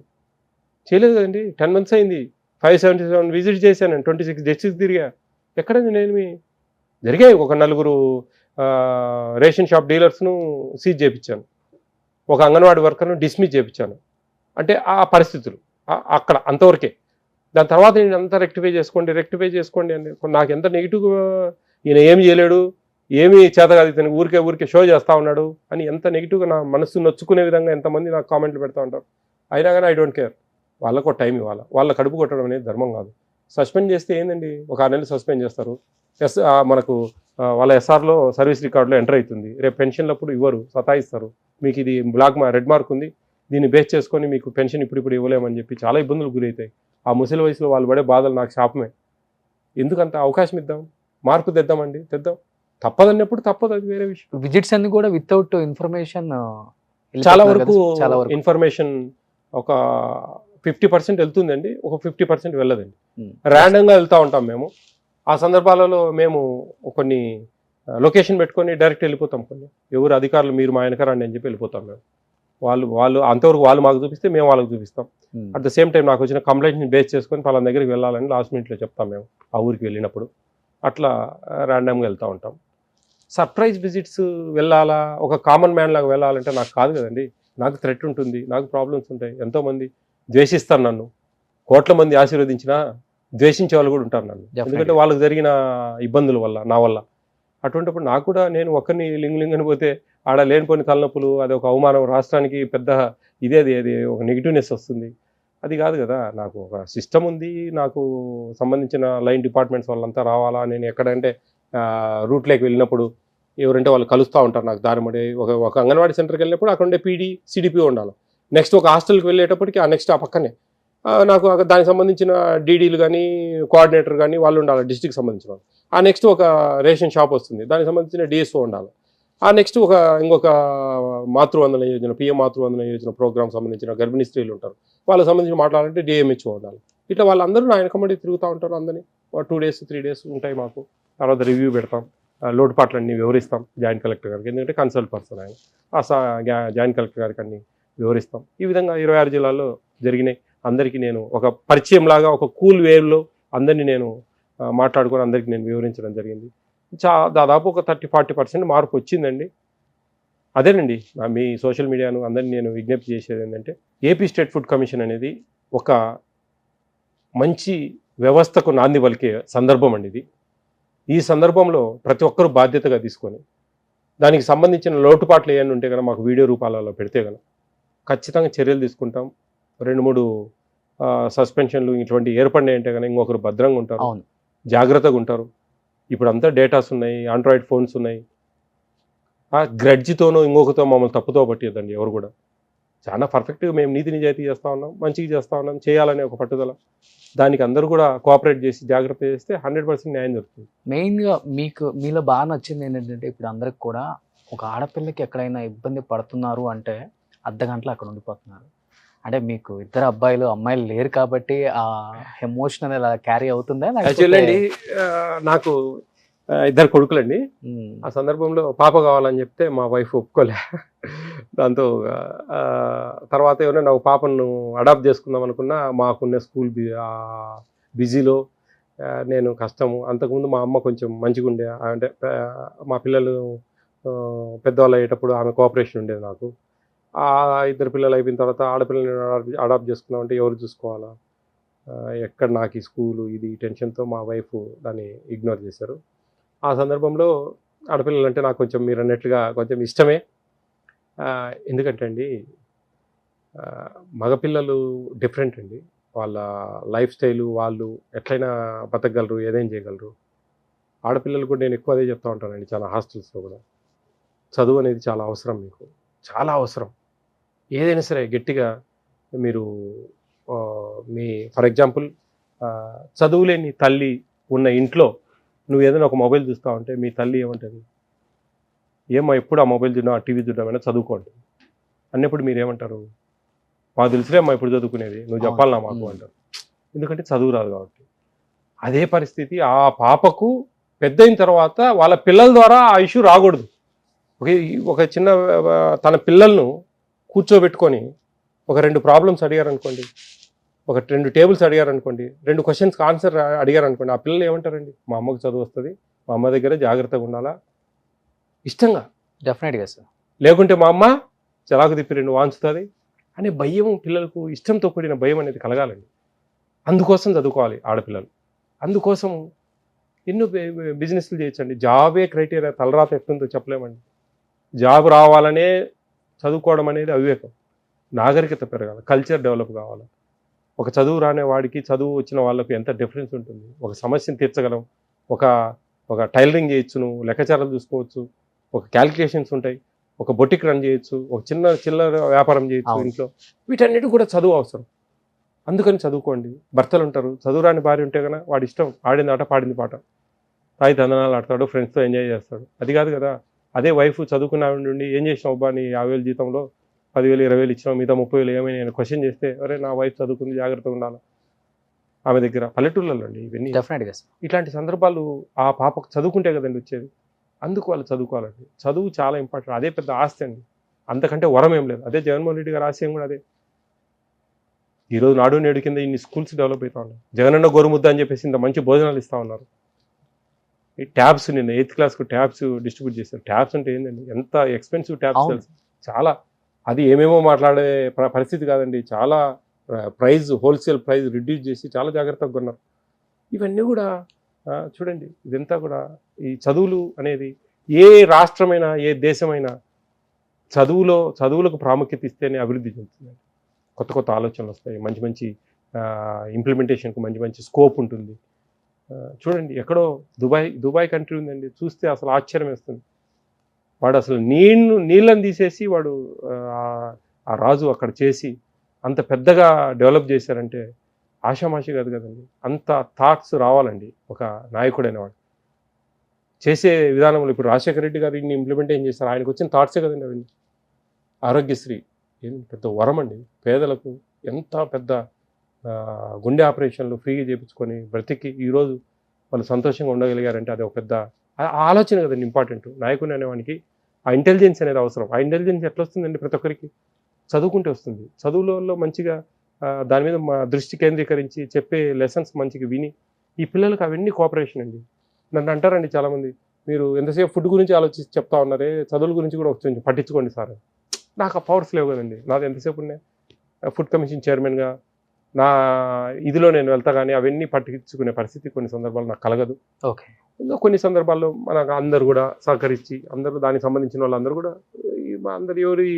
కదండి. 10 months అయింది. 577 విజిట్ చేశాను, 26 డిస్ట్రిక్ట్స్ తిరిగా. ఎక్కడ నేను జరిగాయి. ఒక 4 రేషన్ షాప్ డీలర్స్ను సీజ్ చేయించాను, ఒక అంగన్వాడీ వర్కర్ను డిస్మిస్ చేయించాను. అంటే ఆ పరిస్థితులు అక్కడ అంతవరకే. దాని తర్వాత నేను అంతా రెక్టిఫై చేసుకోండి అని నాకు ఎంత నెగిటివ్గా, ఈయన ఏమి చేయలేడు, ఏమీ చేత కాదు, ఇతను ఊరికే షో చేస్తూ ఉన్నాడు అని ఎంత నెగిటివ్గా నా మనసు నొచ్చుకునే విధంగా ఎంతమంది నాకు కామెంట్లు పెడతా ఉంటారు. అయినా కానీ ఐ డోంట్ కేర్. వాళ్ళకు టైం ఇవ్వాలి, వాళ్ళ కడుపు కొట్టడం అనేది ధర్మం కాదు. సస్పెండ్ చేస్తే ఏందండి, ఒక 6 నెలలు సస్పెండ్ చేస్తారు. మనకు వాళ్ళ ఎస్ఆర్లో సర్వీస్ రికార్డులో ఎంటర్ అవుతుంది. రేపు పెన్షన్లప్పుడు ఇవ్వరు, సతాయిస్తారు. మీకు ఇది రెడ్ మార్క్ ఉంది, దీన్ని బేస్ చేసుకొని మీకు పెన్షన్ ఇప్పుడు ఇవ్వలేమని చెప్పి చాలా ఇబ్బందులు గురవుతాయి. ఆ ముసలి వయసులో వాళ్ళు పడే బాధలు నాకు శాపమే. ఎందుకంత అవకాశం ఇద్దాం, మార్పు తెద్దాం. తప్పదన్నప్పుడు తప్పదు, అది వేరే విషయం. విజిట్స్ అన్ని కూడా వితౌట్ ఇన్ఫర్మేషన్, చాలా వరకు ఇన్ఫర్మేషన్ ఒక 50% వెళ్తుందండి, ఒక 50% వెళ్ళదండి. ర్యాండమ్గా వెళ్తూ ఉంటాం మేము. ఆ సందర్భాలలో మేము కొన్ని లొకేషన్ పెట్టుకొని డైరెక్ట్ వెళ్ళిపోతాం. కొన్ని ఎవరు అధికారులు మీరు మా వెనక రండి అని చెప్పి వెళ్ళిపోతాం మేము. వాళ్ళు అంతవరకు వాళ్ళు మాకు చూపిస్తే మేము వాళ్ళకి చూపిస్తాం. అట్ ద సేమ్ టైం నాకు వచ్చిన కంప్లైంట్ని బేస్ చేసుకొని పలానా దగ్గరికి వెళ్ళాలని లాస్ట్ మినిట్లో చెప్తాం మేము ఆ ఊరికి వెళ్ళినప్పుడు. అట్లా ర్యాండమ్గా వెళ్తూ ఉంటాం. సర్ప్రైజ్ విజిట్స్ వెళ్ళాలా, ఒక కామన్ మ్యాన్ లాగా వెళ్ళాలంటే నాకు కాదు కదండి. నాకు థ్రెట్ ఉంటుంది, నాకు ప్రాబ్లమ్స్ ఉంటాయి, ఎంతోమంది ద్వేషిస్తారు నన్ను. కోట్ల మంది ఆశీర్వదించినా ద్వేషించే వాళ్ళు కూడా ఉంటారు నన్ను, ఎందుకంటే వాళ్ళకి జరిగిన ఇబ్బందుల వల్ల, నా వల్ల. అటువంటిప్పుడు నాకు కూడా నేను ఒక్కరిని లింగని పోతే ఆడ లేనిపోని తలనొప్పులు, అది ఒక అవమానం, రాష్ట్రానికి పెద్ద అది ఒక నెగిటివ్నెస్ వస్తుంది. అది కాదు కదా, నాకు ఒక సిస్టమ్ ఉంది, నాకు సంబంధించిన లైన్ డిపార్ట్మెంట్స్ వాళ్ళంతా రావాలా. నేను ఎక్కడంటే రూట్లోకి వెళ్ళినప్పుడు ఎవరంటే వాళ్ళు కలుస్తూ ఉంటారు నాకు దారిమడి. ఒక అంగన్వాడీ సెంటర్కి వెళ్ళినప్పుడు అక్కడ ఉండే పీడీ సిడిపిఓ ఉండాలి. నెక్స్ట్ ఒక హాస్టల్కి వెళ్ళేటప్పటికి నెక్స్ట్ ఆ పక్కనే నాకు దానికి సంబంధించిన డీడీలు కానీ కోఆర్డినేటర్ కానీ వాళ్ళు ఉండాలి, డిస్ట్రిక్ట్ సంబంధించిన వాళ్ళు. నెక్స్ట్ ఒక రేషన్ షాప్ వస్తుంది, దానికి సంబంధించిన డిఎస్ఓ ఉండాలి. నెక్స్ట్ ఇంకొక మాతృవందన యోజన, పిఎం మాతృవందన యోజన ప్రోగ్రామ్ సంబంధించిన గర్భిణీ స్త్రీలు ఉంటారు, వాళ్ళకి సంబంధించి మాట్లాడాలంటే డిఎంహెచ్ఓ ఉండాలి. ఇట్లా వాళ్ళందరూ ఆయన కమిటీ తిరుగుతూ ఉంటారు. అందరినీ 2 days 3 days ఉంటాయి మాకు. తర్వాత రివ్యూ పెడతాం, లోటుపాట్లన్నీ వివరిస్తాం జాయింట్ కలెక్టర్ గారికి, ఎందుకంటే కన్సల్ట్ పర్సన్ ఆయన. జాయింట్ కలెక్టర్ గారికి అన్ని వివరిస్తాం. ఈ విధంగా 26 జిల్లాల్లో జరిగినాయి. అందరికీ నేను ఒక పరిచయం లాగా, ఒక కూల్ వేవ్లో అందరినీ నేను మాట్లాడుకొని అందరికీ నేను వివరించడం జరిగింది. దాదాపు ఒక 30-40% మార్పు వచ్చిందండి. అదేనండి మీ సోషల్ మీడియాను అందరినీ నేను విజ్ఞప్తి చేసేది ఏంటంటే, ఏపీ స్టేట్ ఫుడ్ కమిషన్ అనేది ఒక మంచి వ్యవస్థకు నాంది పలికే సందర్భం అండి ఇది. ఈ సందర్భంలో ప్రతి ఒక్కరూ బాధ్యతగా తీసుకొని దానికి సంబంధించిన లోటుపాట్లు ఏమైనా ఉంటే కనుక మాకు వీడియో రూపాలలో పెడితే కనుక ఖచ్చితంగా చర్యలు తీసుకుంటాం. 2-3 సస్పెన్షన్లు ఇటువంటి ఏర్పడినాయి అంటే కనుక ఇంకొకరు భద్రంగా ఉంటారు, జాగ్రత్తగా ఉంటారు. ఇప్పుడు అంతా డేటాస్ ఉన్నాయి, ఆండ్రాయిడ్ ఫోన్స్ ఉన్నాయి. గ్రడ్జితోనో ఇంకొకతో మమ్మల్ని తప్పుతో పట్టియద్దండి ఎవరు కూడా. చాలా పర్ఫెక్ట్గా మేము నీతి నిజాయితీ చేస్తూ ఉన్నాం, మంచిగా చేస్తూ ఉన్నాం, చేయాలనే ఒక పట్టుదల. దానికి అందరూ కూడా కోఆపరేట్ చేసి జాగ్రత్త చేస్తే 100% న్యాయం జరుగుతుంది. మెయిన్గా మీలో బాగా నచ్చింది ఏంటంటే, ఇప్పుడు అందరికి కూడా ఒక ఆడపిల్లకి ఎక్కడైనా ఇబ్బంది పడుతున్నారు అంటే అర్ధగంటలో అక్కడ ఉండిపోతున్నారు. అంటే మీకు 2 అబ్బాయిలు అమ్మాయిలు లేరు కాబట్టి ఆ ఎమోషన్ అనేది అలా క్యారీ అవుతుందా? యాక్చువల్లీ అండి నాకు 2 కొడుకులండి. ఆ సందర్భంలో పాప కావాలని చెప్తే మా వైఫ్ ఒప్పుకోలే. దాంతో తర్వాత ఏమైనా నాకు పాపను అడాప్ట్ చేసుకుందాం అనుకున్నా, మాకున్న స్కూల్ బిజీలో నేను కష్టము. అంతకుముందు మా అమ్మ కొంచెం మంచిగా ఉండే, అంటే మా పిల్లలు పెద్దవాళ్ళు అయ్యేటప్పుడు ఆమె కోఆపరేషన్ ఉండేది నాకు. 2 పిల్లలు అయిపోయిన తర్వాత ఆడపిల్లల్ని అడాప్ట్ చేసుకున్నామంటే ఎవరు చూసుకోవాలా, ఎక్కడ నాకు ఈ స్కూలు ఇది టెన్షన్తో మా వైఫ్ దాన్ని ఇగ్నోర్ చేశారు. ఆ సందర్భంలో ఆడపిల్లలు అంటే నాకు కొంచెం మీరు అన్నట్లుగా కొంచెం ఇష్టమే. ఎందుకంటే అండి మగపిల్లలు డిఫరెంట్ అండి, వాళ్ళ లైఫ్ స్టైలు, వాళ్ళు ఎట్లయినా బతకగలరు, ఏదైనా చేయగలరు. ఆడపిల్లలు కూడా నేను ఎక్కువ అదే చెప్తూ ఉంటానండి, చాలా హాస్టల్స్లో కూడా చదువు అనేది చాలా అవసరం, మీకు చాలా అవసరం. ఏదైనా సరే గట్టిగా మీరు ఫర్ ఎగ్జాంపుల్ చదువులేని తల్లి ఉన్న ఇంట్లో నువ్వు ఏదైనా ఒక మొబైల్ చూస్తూ ఉంటే మీ తల్లి ఏమంటుంది, ఏమో ఎప్పుడు ఆ మొబైల్ చూడడం, ఆ టీవీ చూడడం చదువుకోండి అన్నప్పుడు మీరు ఏమంటారు, మాకు తెలుసులేమ్మా ఇప్పుడు చదువుకునేది, నువ్వు చెప్పాలన్నా మాకు అంటారు. ఎందుకంటే చదువు రాదు కాబట్టి. అదే పరిస్థితి ఆ పాపకు పెద్ద అయిన తర్వాత వాళ్ళ పిల్లల ద్వారా ఆ ఇష్యూ రాకూడదు. ఒక చిన్న తన పిల్లలను కూర్చోబెట్టుకొని ఒక 2 ప్రాబ్లమ్స్ అడిగారనుకోండి, ఒక 2 టేబుల్స్ అడిగారనుకోండి, 2 క్వశ్చన్స్కి ఆన్సర్ అడిగారనుకోండి, ఆ పిల్లలు ఏమంటారండి, మా అమ్మకు చదువు వస్తుంది, మా అమ్మ దగ్గర జాగ్రత్తగా ఉండాలా, ఇష్టంగా. డెఫినెట్గా సార్. లేకుంటే మా అమ్మ చలాకు తిప్పి 2 వాంచుతుంది అనే భయం, పిల్లలకు ఇష్టంతో కూడిన భయం అనేది కలగాలండి. అందుకోసం చదువుకోవాలి ఆడపిల్లలు. అందుకోసం ఎన్నో బిజినెస్లు చేయొచ్చండి. జాబే క్రైటీరియా, తలరాత ఎట్లుందో చెప్పలేమండి. జాబ్ రావాలనే చదువుకోవడం అనేది అవివేకం. నాగరికత పెరగాలి, కల్చర్ డెవలప్ కావాలి. ఒక చదువు రానే వాడికి చదువు వచ్చిన వాళ్ళకు ఎంత డిఫరెన్స్ ఉంటుంది. ఒక సమస్యను తీర్చగలం, ఒక టైలరింగ్ చేయొచ్చు, నువ్వు లెక్కచారాలు చూసుకోవచ్చు, ఒక క్యాలిక్యులేషన్స్ ఉంటాయి, ఒక బొటిక్ రన్ చేయొచ్చు, ఒక చిల్లర వ్యాపారం చేయొచ్చు ఇంట్లో. వీటన్నిటి కూడా చదువు అవసరం. అందుకని చదువుకోండి. భర్తలు ఉంటారు, చదువురాని భార్య ఉంటే కనుక వాడి ఇష్టం, ఆడింది ఆట పాడింది పాట, తాయి దందనాలు ఆడతాడు, ఫ్రెండ్స్తో ఎంజాయ్ చేస్తాడు. అది కాదు కదా. అదే వైఫ్ చదువుకున్న నుండి ఏం చేసినావు అబ్బా, నీ 50,000 జీతంలో 10,000 20,000 ఇచ్చినావు, మిగతా 30,000 ఏమైనా నేను క్వశ్చన్ చేస్తే, అరే నా వైఫ్ చదువుకుంది, జాగ్రత్తగా ఉండాలి ఆమె దగ్గర. పల్లెటూళ్ళలో అండి ఇవన్నీ. డెఫినెట్గా ఇట్లాంటి సందర్భాలు ఆ పాపకు చదువుకుంటే కదండి వచ్చేది. అందుకు వాళ్ళు చదువుకోవాలండి. చదువు చాలా ఇంపార్టెంట్, అదే పెద్ద ఆస్తి అండి, అంతకంటే వరం ఏం లేదు. అదే జగన్మోహన్ రెడ్డి గారి ఆశయం కూడా అదే. ఈరోజు నాడు నేడు కింద ఇన్ని స్కూల్స్ డెవలప్ అవుతా ఉన్నాయి. జగనన్న గోరుముద్ద అని చెప్పేసి ఇంత మంచి భోజనాలు ఇస్తూ ఉన్నారు. ఈ ట్యాబ్స్ నిన్న 8th క్లాస్కు ట్యాబ్స్ డిస్ట్రిబ్యూట్ చేశారు. ట్యాబ్స్ అంటే ఏంటండి, ఎంత ఎక్స్పెన్సివ్ ట్యాబ్స్ తెలుసు. చాలా, అది ఏమేమో మాట్లాడే పరిస్థితి కాదండి. చాలా ప్రైస్ హోల్సేల్ ప్రైస్ రిడ్యూస్ చేసి చాలా జాగ్రత్తగా కొన్నారు. ఇవన్నీ కూడా చూడండి, ఇదంతా కూడా ఈ చదువులు అనేది ఏ రాష్ట్రమైనా ఏ దేశమైనా చదువులకు ప్రాముఖ్యత ఇస్తేనే అభివృద్ధి చెందుతుంది. కొత్త కొత్త ఆలోచనలు వస్తాయి, మంచి మంచి ఇంప్లిమెంటేషన్కి మంచి మంచి స్కోప్ ఉంటుంది. చూడండి, ఎక్కడో దుబాయ్ కంట్రీ ఉందండి, చూస్తే అసలు ఆశ్చర్యం వేస్తుంది. వాడు అసలు నీళ్ళని తీసేసి వాడు ఆ రాజు అక్కడ చేసి అంత పెద్దగా డెవలప్ చేశారంటే ఆషామాషి కాదు కదండి. అంత థాట్స్ రావాలండి ఒక నాయకుడైన వాడు చేసే విధానంలో. ఇప్పుడు రాజశేఖర రెడ్డి గారు ఇన్ని ఇంప్లిమెంటేషన్ చేస్తారు, ఆయనకు వచ్చిన థాట్సే కదండి అవన్నీ. ఆరోగ్యశ్రీ ఏం పెద్ద వరం అండి, పేదలకు ఎంత పెద్ద గుండె ఆపరేషన్లు ఫ్రీగా చేయించుకొని బ్రతికి ఈరోజు వాళ్ళు సంతోషంగా ఉండగలిగారంటే అది ఒక పెద్ద ఆలోచన కదండి. ఇంపార్టెంట్ నాయకుని అనేవానికి ఆ ఇంటెలిజెన్స్ అనేది అవసరం. ఆ ఇంటెలిజెన్స్ ఎట్లా వస్తుందండి? ప్రతి ఒక్కరికి చదువుకుంటే వస్తుంది. చదువులలో మంచిగా దాని మీద దృష్టి కేంద్రీకరించి చెప్పే లెసన్స్ మంచిగా విని ఈ పిల్లలకు అవన్నీ కోఆపరేషన్ అండి. నన్ను అంటారండి చాలామంది, మీరు ఎంతసేపు ఫుడ్ గురించి ఆలోచించి చెప్తా ఉన్నారే, చదువుల గురించి కూడా కొంచెం పట్టించుకోండి సార్. నాకు ఆ పవర్స్ లేవు కదండి. నాది ఎంతసేపు ఉన్నాయి ఫుడ్ కమిషన్ చైర్మన్గా నా ఇదిలో నేను వెళ్తా, కానీ అవన్నీ పట్టించుకునే పరిస్థితి కొన్ని సందర్భాలు నాకు కలగదు. ఓకే. ఇంకా కొన్ని సందర్భాల్లో మనకు అందరు కూడా సహకరించి అందరూ దానికి సంబంధించిన వాళ్ళందరూ కూడా అందరు ఎవరి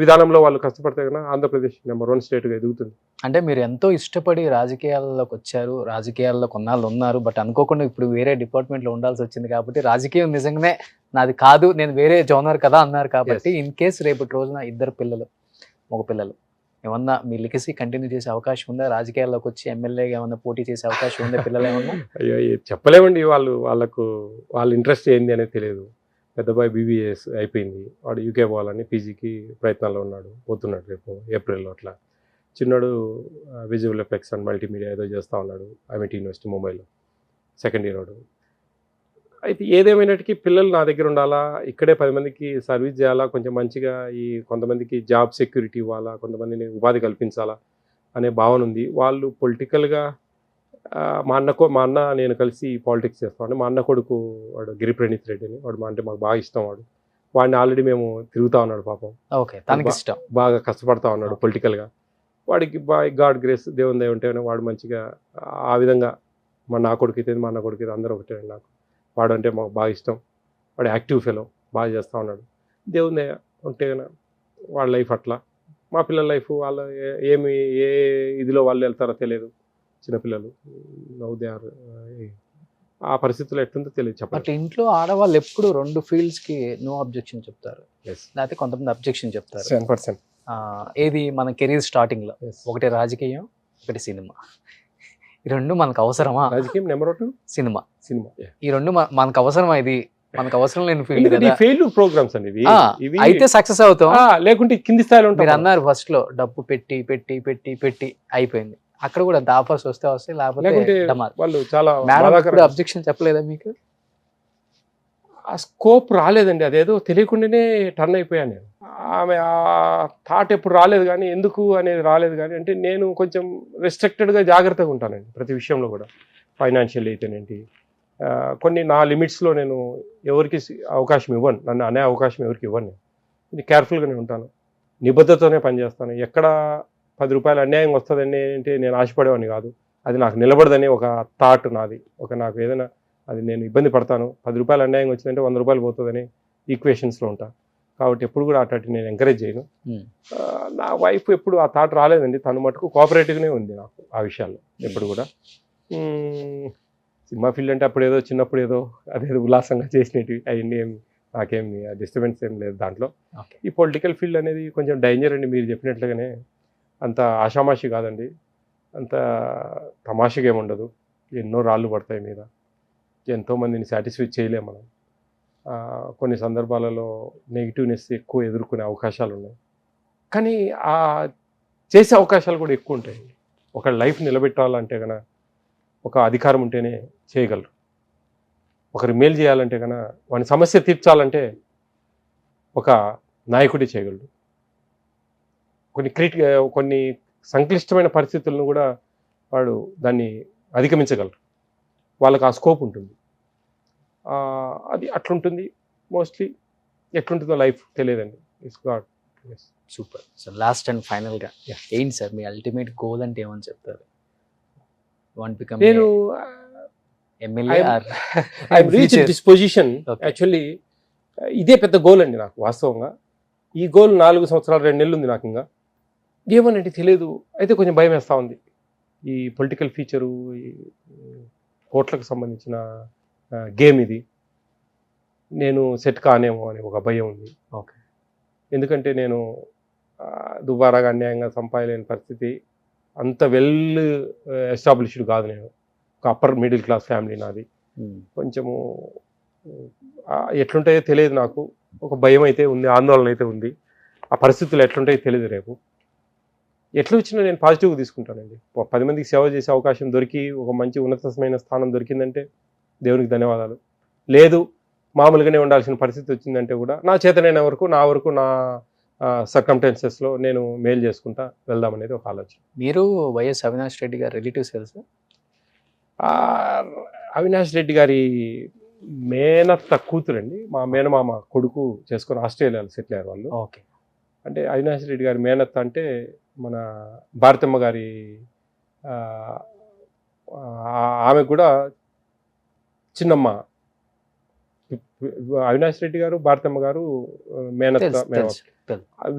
విధానంలో వాళ్ళు కష్టపడితే కన్నా ఆంధ్రప్రదేశ్ నెంబర్ 1 స్టేట్గా ఎదుగుతుంది. అంటే మీరు ఎంతో ఇష్టపడి రాజకీయాల్లోకి వచ్చారు, రాజకీయాల్లో కొన్నాళ్ళు ఉన్నారు, బట్ అనుకోకుండా ఇప్పుడు వేరే డిపార్ట్మెంట్లో ఉండాల్సి వచ్చింది కాబట్టి రాజకీయం నిజంగానే నాది కాదు, నేను వేరే జోనర్ కదా అన్నారు కాబట్టి ఇన్ కేసు రేపటి రోజున ఇద్దరు పిల్లలు, మగ పిల్లలు, ఏమన్నా మీ లిగసీ కంటిన్యూ చేసే అవకాశం ఉందా? రాజకీయాల్లోకి వచ్చి ఎమ్మెల్యేగా ఏమన్నా పోటీ చేసే అవకాశం ఉందా పిల్లలు ఏమన్నా? అయ్యో చెప్పలేమండి. వాళ్ళ ఇంట్రెస్ట్ ఏంది అనేది తెలియదు. పెద్ద అబ్బాయి BBA అయిపోయింది, వాడు UK పోవాలని పీజీకి ప్రయత్నాల్లో ఉన్నాడు, పోతున్నాడు రేపు ఏప్రిల్లో అట్లా. చిన్నాడు విజువల్ ఎఫెక్ట్స్ అండ్ మల్టీమీడియా ఏదో చేస్తూ ఉన్నాడు MIT యూనివర్సిటీ ముంబైలో, సెకండ్ ఇయర్ వాడు. అయితే ఏదేమైనటికీ పిల్లలు నా దగ్గర ఉండాలా, ఇక్కడే 10 మందికి సర్వీస్ చేయాలా, కొంచెం మంచిగా కొంతమందికి జాబ్ సెక్యూరిటీ ఇవ్వాలా, కొంతమందిని ఉపాధి కల్పించాలా అనే భావన ఉంది. వాళ్ళు పొలిటికల్గా మా అన్న నేను కలిసి పాలిటిక్స్ చేస్తామండి. మా అన్న కొడుకు వాడు గిరిప్రణీత్ రెడ్డి అని, వాడు అంటే మాకు బాగా ఇష్టం. వాడిని ఆల్రెడీ మేము తిరుగుతూ ఉన్నాడు పాపం. ఓకే, తనకి ఇష్టం, బాగా కష్టపడతా ఉన్నాడు పొలిటికల్గా. వాడికి గాడ్ గ్రేస్, దేవుని దయ ఉంటేనే వాడు మంచిగా ఆ విధంగా నా కొడుకు అయితే మా అన్న కొడుకు అయితే అందరూ ఒకటే. నాకు వాడు అంటే మాకు బాగా ఇష్టం. వాడు యాక్టివ్ ఫెలో, బాగా చేస్తూ ఉన్నాడు. దేవుని దయ ఉంటే వాళ్ళ లైఫ్ అట్లా, మా పిల్లల లైఫ్ వాళ్ళ ఏ ఇదిలో వాళ్ళు వెళ్తారో తెలియదు. చిన్నపిల్లలు నవ్వుదారు, ఆ పరిస్థితుల్లో ఎట్లుందో తెలియదు చెప్పండి. బట్ ఇంట్లో ఆడవాళ్ళు ఎప్పుడు 2 ఫీల్డ్స్కి నో అబ్జెక్షన్ చెప్తారు, లేకపోతే కొంతమంది అబ్జెక్షన్ చెప్తారు. 100%. ఏది మన కెరీర్ స్టార్టింగ్లో, ఒకటి రాజకీయం, ఒకటి సినిమా. ఈ 2 మనకు అవసరమా? రాజకీయం నెంబర్ 2, సినిమా. ఈ 2 మనకు అవసరమా? ఇది మనకు అవసరం లేని ఫీల్డ్ కదా. ఫెయిల్యూర్ ప్రోగ్రామ్స్ అండి ఇవి. అయితే సక్సెస్ అవుతాం, లేకుంటే కింది స్థాయిలో ఉంటాం. మీరు అన్నారు ఫస్ట్ లో డబ్బు పెట్టి పెట్టి పెట్టి పెట్టి అయిపోయింది. అక్కడ కూడా అంత ఆఫర్స్ వస్తాయి, లేకపోతే వాళ్ళు చాలా అబ్జెక్షన్ చెప్పలేదా మీకు? ఆ స్కోప్ రాలేదండి, అదేదో తెలియకుండానే టర్న్ అయిపోయాను నేను. ఆమె ఆ థాట్ ఎప్పుడు రాలేదు, కానీ ఎందుకు అనేది రాలేదు. కానీ అంటే నేను కొంచెం రెస్ట్రిక్టెడ్గా జాగ్రత్తగా ఉంటానండి ప్రతి విషయంలో కూడా. ఫైనాన్షియల్ అయితేనేంటి, కొన్ని నా లిమిట్స్లో నేను ఎవరికి అవకాశం ఇవ్వను, నన్ను అనే అవకాశం ఎవరికి ఇవ్వను. నేను కేర్ఫుల్గానే ఉంటాను, నిబద్ధతతోనే పనిచేస్తాను. ఎక్కడ 10 రూపాయలు అన్యాయం వస్తుందని అంటే నేను ఆశపడేవాడిని కాదు. అది నాకు నిలబడదని ఒక థాట్ నాది. నాకు ఏదైనా అది నేను ఇబ్బంది పడతాను, 10 రూపాయలు అన్యాయం వచ్చిందంటే 100 రూపాయలు పోతుందని ఈక్వేషన్స్లో ఉంటా. కాబట్టి ఎప్పుడు కూడా అటు నేను ఎంకరేజ్ చేయను. నా వైఫ్ ఎప్పుడు ఆ థాట్ రాలేదండి, తను మటుకు కోఆపరేటివ్గానే ఉంది నాకు ఆ విషయాల్లో ఎప్పుడు కూడా. సినిమా ఫీల్డ్ అంటే అప్పుడు ఏదో చిన్నప్పుడు ఏదో అదేదో ఉల్లాసంగా చేసినవి అవన్నీ నాకేమి డిస్టర్బెన్స్ ఏం లేదు దాంట్లో. ఈ పొలిటికల్ ఫీల్డ్ అనేది కొంచెం డేంజర్ అండి, మీరు చెప్పినట్లుగానే. అంత ఆషామాషి కాదండి, అంత తమాషగా ఏముండదు. ఎన్నో రాళ్ళు పడతాయి మీద, ఎంతోమందిని సాటిస్ఫై చేయలేము మనం. కొన్ని సందర్భాలలో నెగిటివ్నెస్ ఎక్కువ ఎదుర్కొనే అవకాశాలు ఉన్నాయి, కానీ చేసే అవకాశాలు కూడా ఎక్కువ ఉంటాయి. ఒక లైఫ్ నిలబెట్టాలంటే కనుక ఒక అధికారం ఉంటేనే చేయగలరు. ఒకరి మేలు చేయాలంటే కనుక, వాని సమస్య తీర్చాలంటే ఒక నాయకుడే చేయగలడు. కొన్ని సంక్లిష్టమైన పరిస్థితులను కూడా వాడు దాన్ని అధిగమించగలరు. వాళ్ళకి ఆ స్కోప్ ఉంటుంది. అది అట్లుంటుంది మోస్ట్లీ. ఎట్లుంటుందో లైఫ్ తెలియదండి. It's God. Super. So last and final గా Yeah. ఏంటి సార్ మీ అల్టిమేట్ గోల్ అంటే ఏమని చెప్తారు? వాంట్ బికమ్ నేను MLA I reach this position Okay. Actually ఇదే పెద్ద గోల్ అండి నాకు వాస్తవంగా. ఈ గోల్ 4 సంవత్సరాలు 2 నెలలు ఉంది నాకు. ఇంకా ఏమనంటే తెలియదు, అయితే కొంచెం భయం వేస్తూ ఉంది. ఈ పొలిటికల్ ఫీచరు, ఈ కోట్లకు సంబంధించిన గేమ్ ఇది, నేను సెట్ కానేమో అని ఒక భయం ఉంది. ఓకే. ఎందుకంటే నేను దుబారాగా అన్యాయంగా సంపాదలేని పరిస్థితి, అంత వెల్ ఎస్టాబ్లిష్డ్ కాదు. నేను ఒక అప్పర్ మిడిల్ క్లాస్ ఫ్యామిలీ నాది. కొంచెము ఎట్లుంటాయో తెలియదు నాకు. ఒక భయం అయితే ఉంది, ఆందోళన అయితే ఉంది. ఆ పరిస్థితులు ఎట్లుంటాయో తెలియదు. రేపు ఎట్లా వచ్చినా నేను పాజిటివ్గా తీసుకుంటానండి. 10 మందికి సేవ చేసే అవకాశం దొరికి, ఒక మంచి ఉన్నతమైన స్థానం దొరికిందంటే దేవునికి ధన్యవాదాలు. లేదు మామూలుగానే ఉండాల్సిన పరిస్థితి వచ్చిందంటే కూడా నా చేతనైన వరకు నా సర్కమ్స్టెన్సెస్లో నేను మేలు చేసుకుంటా వెళ్దామనేది ఒక ఆలోచన. మీరు వైఎస్ అవినాష్ రెడ్డి గారు రిలేటివ్స్ తెలుసా? అవినాష్ రెడ్డి గారి మేనత్త కూతురండి. మా మేనమామ కొడుకు చేసుకొని ఆస్ట్రేలియాలో సెటిల్ అయ్యారు వాళ్ళు. ఓకే. అంటే అవినాష్ రెడ్డి గారి మేనత్త అంటే మన భారతమ్మ గారి ఆమె కూడా చిన్నమ్మ. అవినాష్ రెడ్డి గారు భారతమ్మ గారు మేనత్త.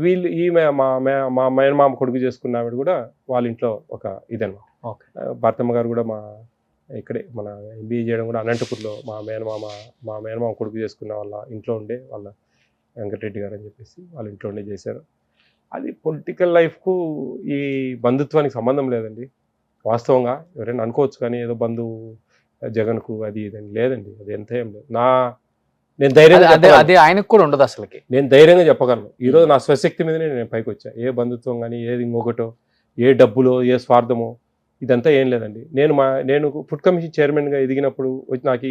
వీళ్ళు ఈమె మా మేనమామ కొడుకు చేసుకున్న ఆవిడ కూడా వాళ్ళ ఇంట్లో ఒక ఇదన్నమాట. ఓకే. భారతమ్మ గారు కూడా ఇక్కడే మన ఎంబీఏ చేయడం కూడా అనంతపూర్లో మా మేనమామ కొడుకు చేసుకున్న వాళ్ళ ఇంట్లో ఉండే, వాళ్ళ వెంకటరెడ్డి గారు అని చెప్పేసి వాళ్ళ ఇంట్లో ఉండే చేశారు. అది పొలిటికల్ లైఫ్కు ఈ బంధుత్వానికి సంబంధం లేదండి వాస్తవంగా. ఎవరైనా అనుకోవచ్చు కానీ ఏదో బంధువు జగన్కు అది ఇదని లేదండి. అది ఎంత ఏం లేదు. నేను ధైర్యంగా అదే ఆయనకు కూడా ఉండదు అసలుకి. నేను ధైర్యంగా చెప్పగలను. ఈరోజు నా స్వశక్తి మీదనే నేను పైకి వచ్చా. ఏ బంధుత్వం కానీ, ఏది ఇంకొకటో, ఏ డబ్బులో, ఏ స్వార్థమో, ఇదంతా ఏం లేదండి. నేను ఫుడ్ కమిషన్ చైర్మన్గా ఎదిగినప్పుడు నాకు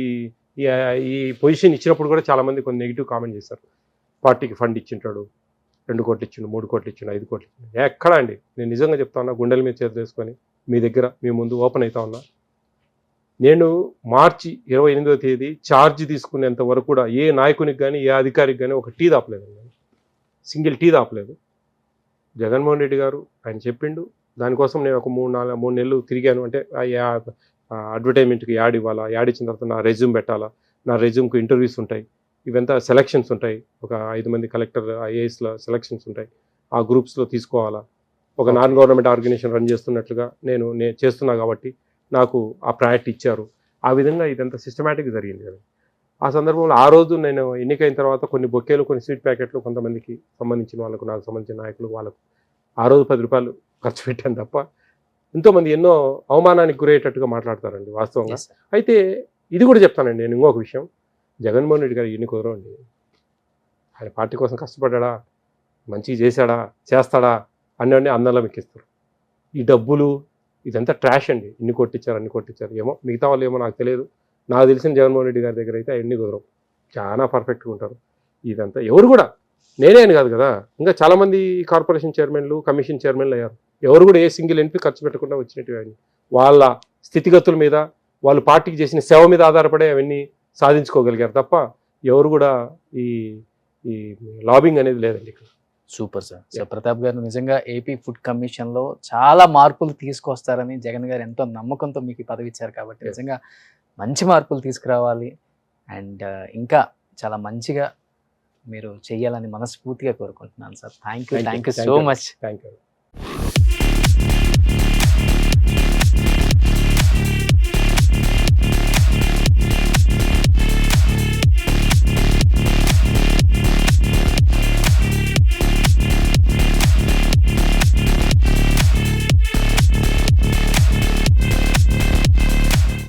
ఈ పొజిషన్ ఇచ్చినప్పుడు కూడా చాలామంది కొన్ని నెగిటివ్ కామెంట్ చేశారు. పార్టీకి ఫండ్ ఇచ్చింటాడు, 2 కోట్లు ఇచ్చిండు, 3 కోట్లు ఇచ్చిండు, 5 కోట్లు ఇచ్చిండు. ఎక్కడా అండి, నేను నిజంగా చెప్తా ఉన్నా, గుండెల మీద చేతులు వేసుకొని మీ ముందు ఓపెన్ అవుతా ఉన్నా. నేను మార్చి 28వ తేదీ ఛార్జ్ తీసుకునేంత వరకు కూడా ఏ నాయకునికి కానీ, ఏ అధికారికి కానీ ఒక టీ దాపలేదండి. సింగిల్ టీ దాపలేదు. జగన్మోహన్ రెడ్డి గారు ఆయన చెప్పిండు. దానికోసం నేను ఒక 3 నెలలు తిరిగాను. అంటే అడ్వర్టైజ్మెంట్కి యాడ్ ఇవ్వాలా, యాడ్ ఇచ్చిన తర్వాత నా రెజ్యూమ్ పెట్టాలా, నా రెజ్యూమ్కి ఇంటర్వ్యూస్ ఉంటాయి, ఇవంతా సెలక్షన్స్ ఉంటాయి. ఒక 5 మంది కలెక్టర్ ఐఏఎస్ల సెలక్షన్స్ ఉంటాయి. ఆ గ్రూప్స్లో తీసుకోవాలా. ఒక నాన్ గవర్నమెంట్ ఆర్గనైజేషన్ రన్ చేస్తున్నట్లుగా నేను చేస్తున్నా కాబట్టి నాకు ఆ ప్రయారిటీ ఇచ్చారు. ఆ విధంగా ఇదంతా సిస్టమేటిక్గా జరిగింది కదా. ఆ సందర్భంలో ఆ రోజు నేను ఎన్నికైన తర్వాత కొన్ని బొకేలు, కొన్ని స్వీట్ ప్యాకెట్లు కొంతమందికి సంబంధించిన వాళ్ళకు, నాకు సంబంధించిన నాయకులు వాళ్ళకు ఆ రోజు 10 రూపాయలు ఖర్చు పెట్టాను తప్ప, ఎంతోమంది ఎన్నో అవమానానికి గురయ్యేటట్టుగా మాట్లాడతారండి వాస్తవంగా. అయితే ఇది కూడా చెప్తానండి నేను ఇంకొక విషయం. జగన్మోహన్ రెడ్డి గారు ఎన్ని కుదరండి. ఆయన పార్టీ కోసం కష్టపడ్డా, మంచిగా చేస్తాడా అన్నీ అందంలో ఎక్కిస్తారు. ఈ డబ్బులు ఇదంతా ట్రాష్ అండి. అన్ని కొట్టించారు ఏమో. మిగతా వాళ్ళు ఏమో నాకు తెలియదు. నాకు తెలిసిన జగన్మోహన్ రెడ్డి గారి దగ్గర అయితే అవన్నీ కుదరవు. చాలా పర్ఫెక్ట్గా ఉంటారు. ఇదంతా ఎవరు కూడా, నేనే అని కాదు కదా, ఇంకా చాలామంది కార్పొరేషన్ చైర్మన్లు, కమిషన్ చైర్మన్లు అయ్యారు. ఎవరు కూడా ఏ సింగిల్ ఎంపీ ఖర్చు పెట్టకుండా వచ్చినట్టు వాళ్ళ స్థితిగతుల మీద, వాళ్ళు పార్టీకి చేసిన సేవ మీద ఆధారపడే అవన్నీ సాధించుకోగలిగారు తప్ప ఎవరు కూడా ఈ లాబింగ్ అనేది లేదండి ఇక్కడ. Super sir. సో ప్రతాప్ గారు నిజంగా ఏపీ ఫుడ్ కమిషన్లో చాలా మార్పులు తీసుకొస్తారని జగన్ గారు ఎంతో నమ్మకంతో మీకు పదవి ఇచ్చారు కాబట్టి నిజంగా మంచి మార్పులు తీసుకురావాలి అండ్ ఇంకా చాలా మంచిగా మీరు చెయ్యాలని మనస్ఫూర్తిగా కోరుకుంటున్నాను sir. Thank you so much. Thank you.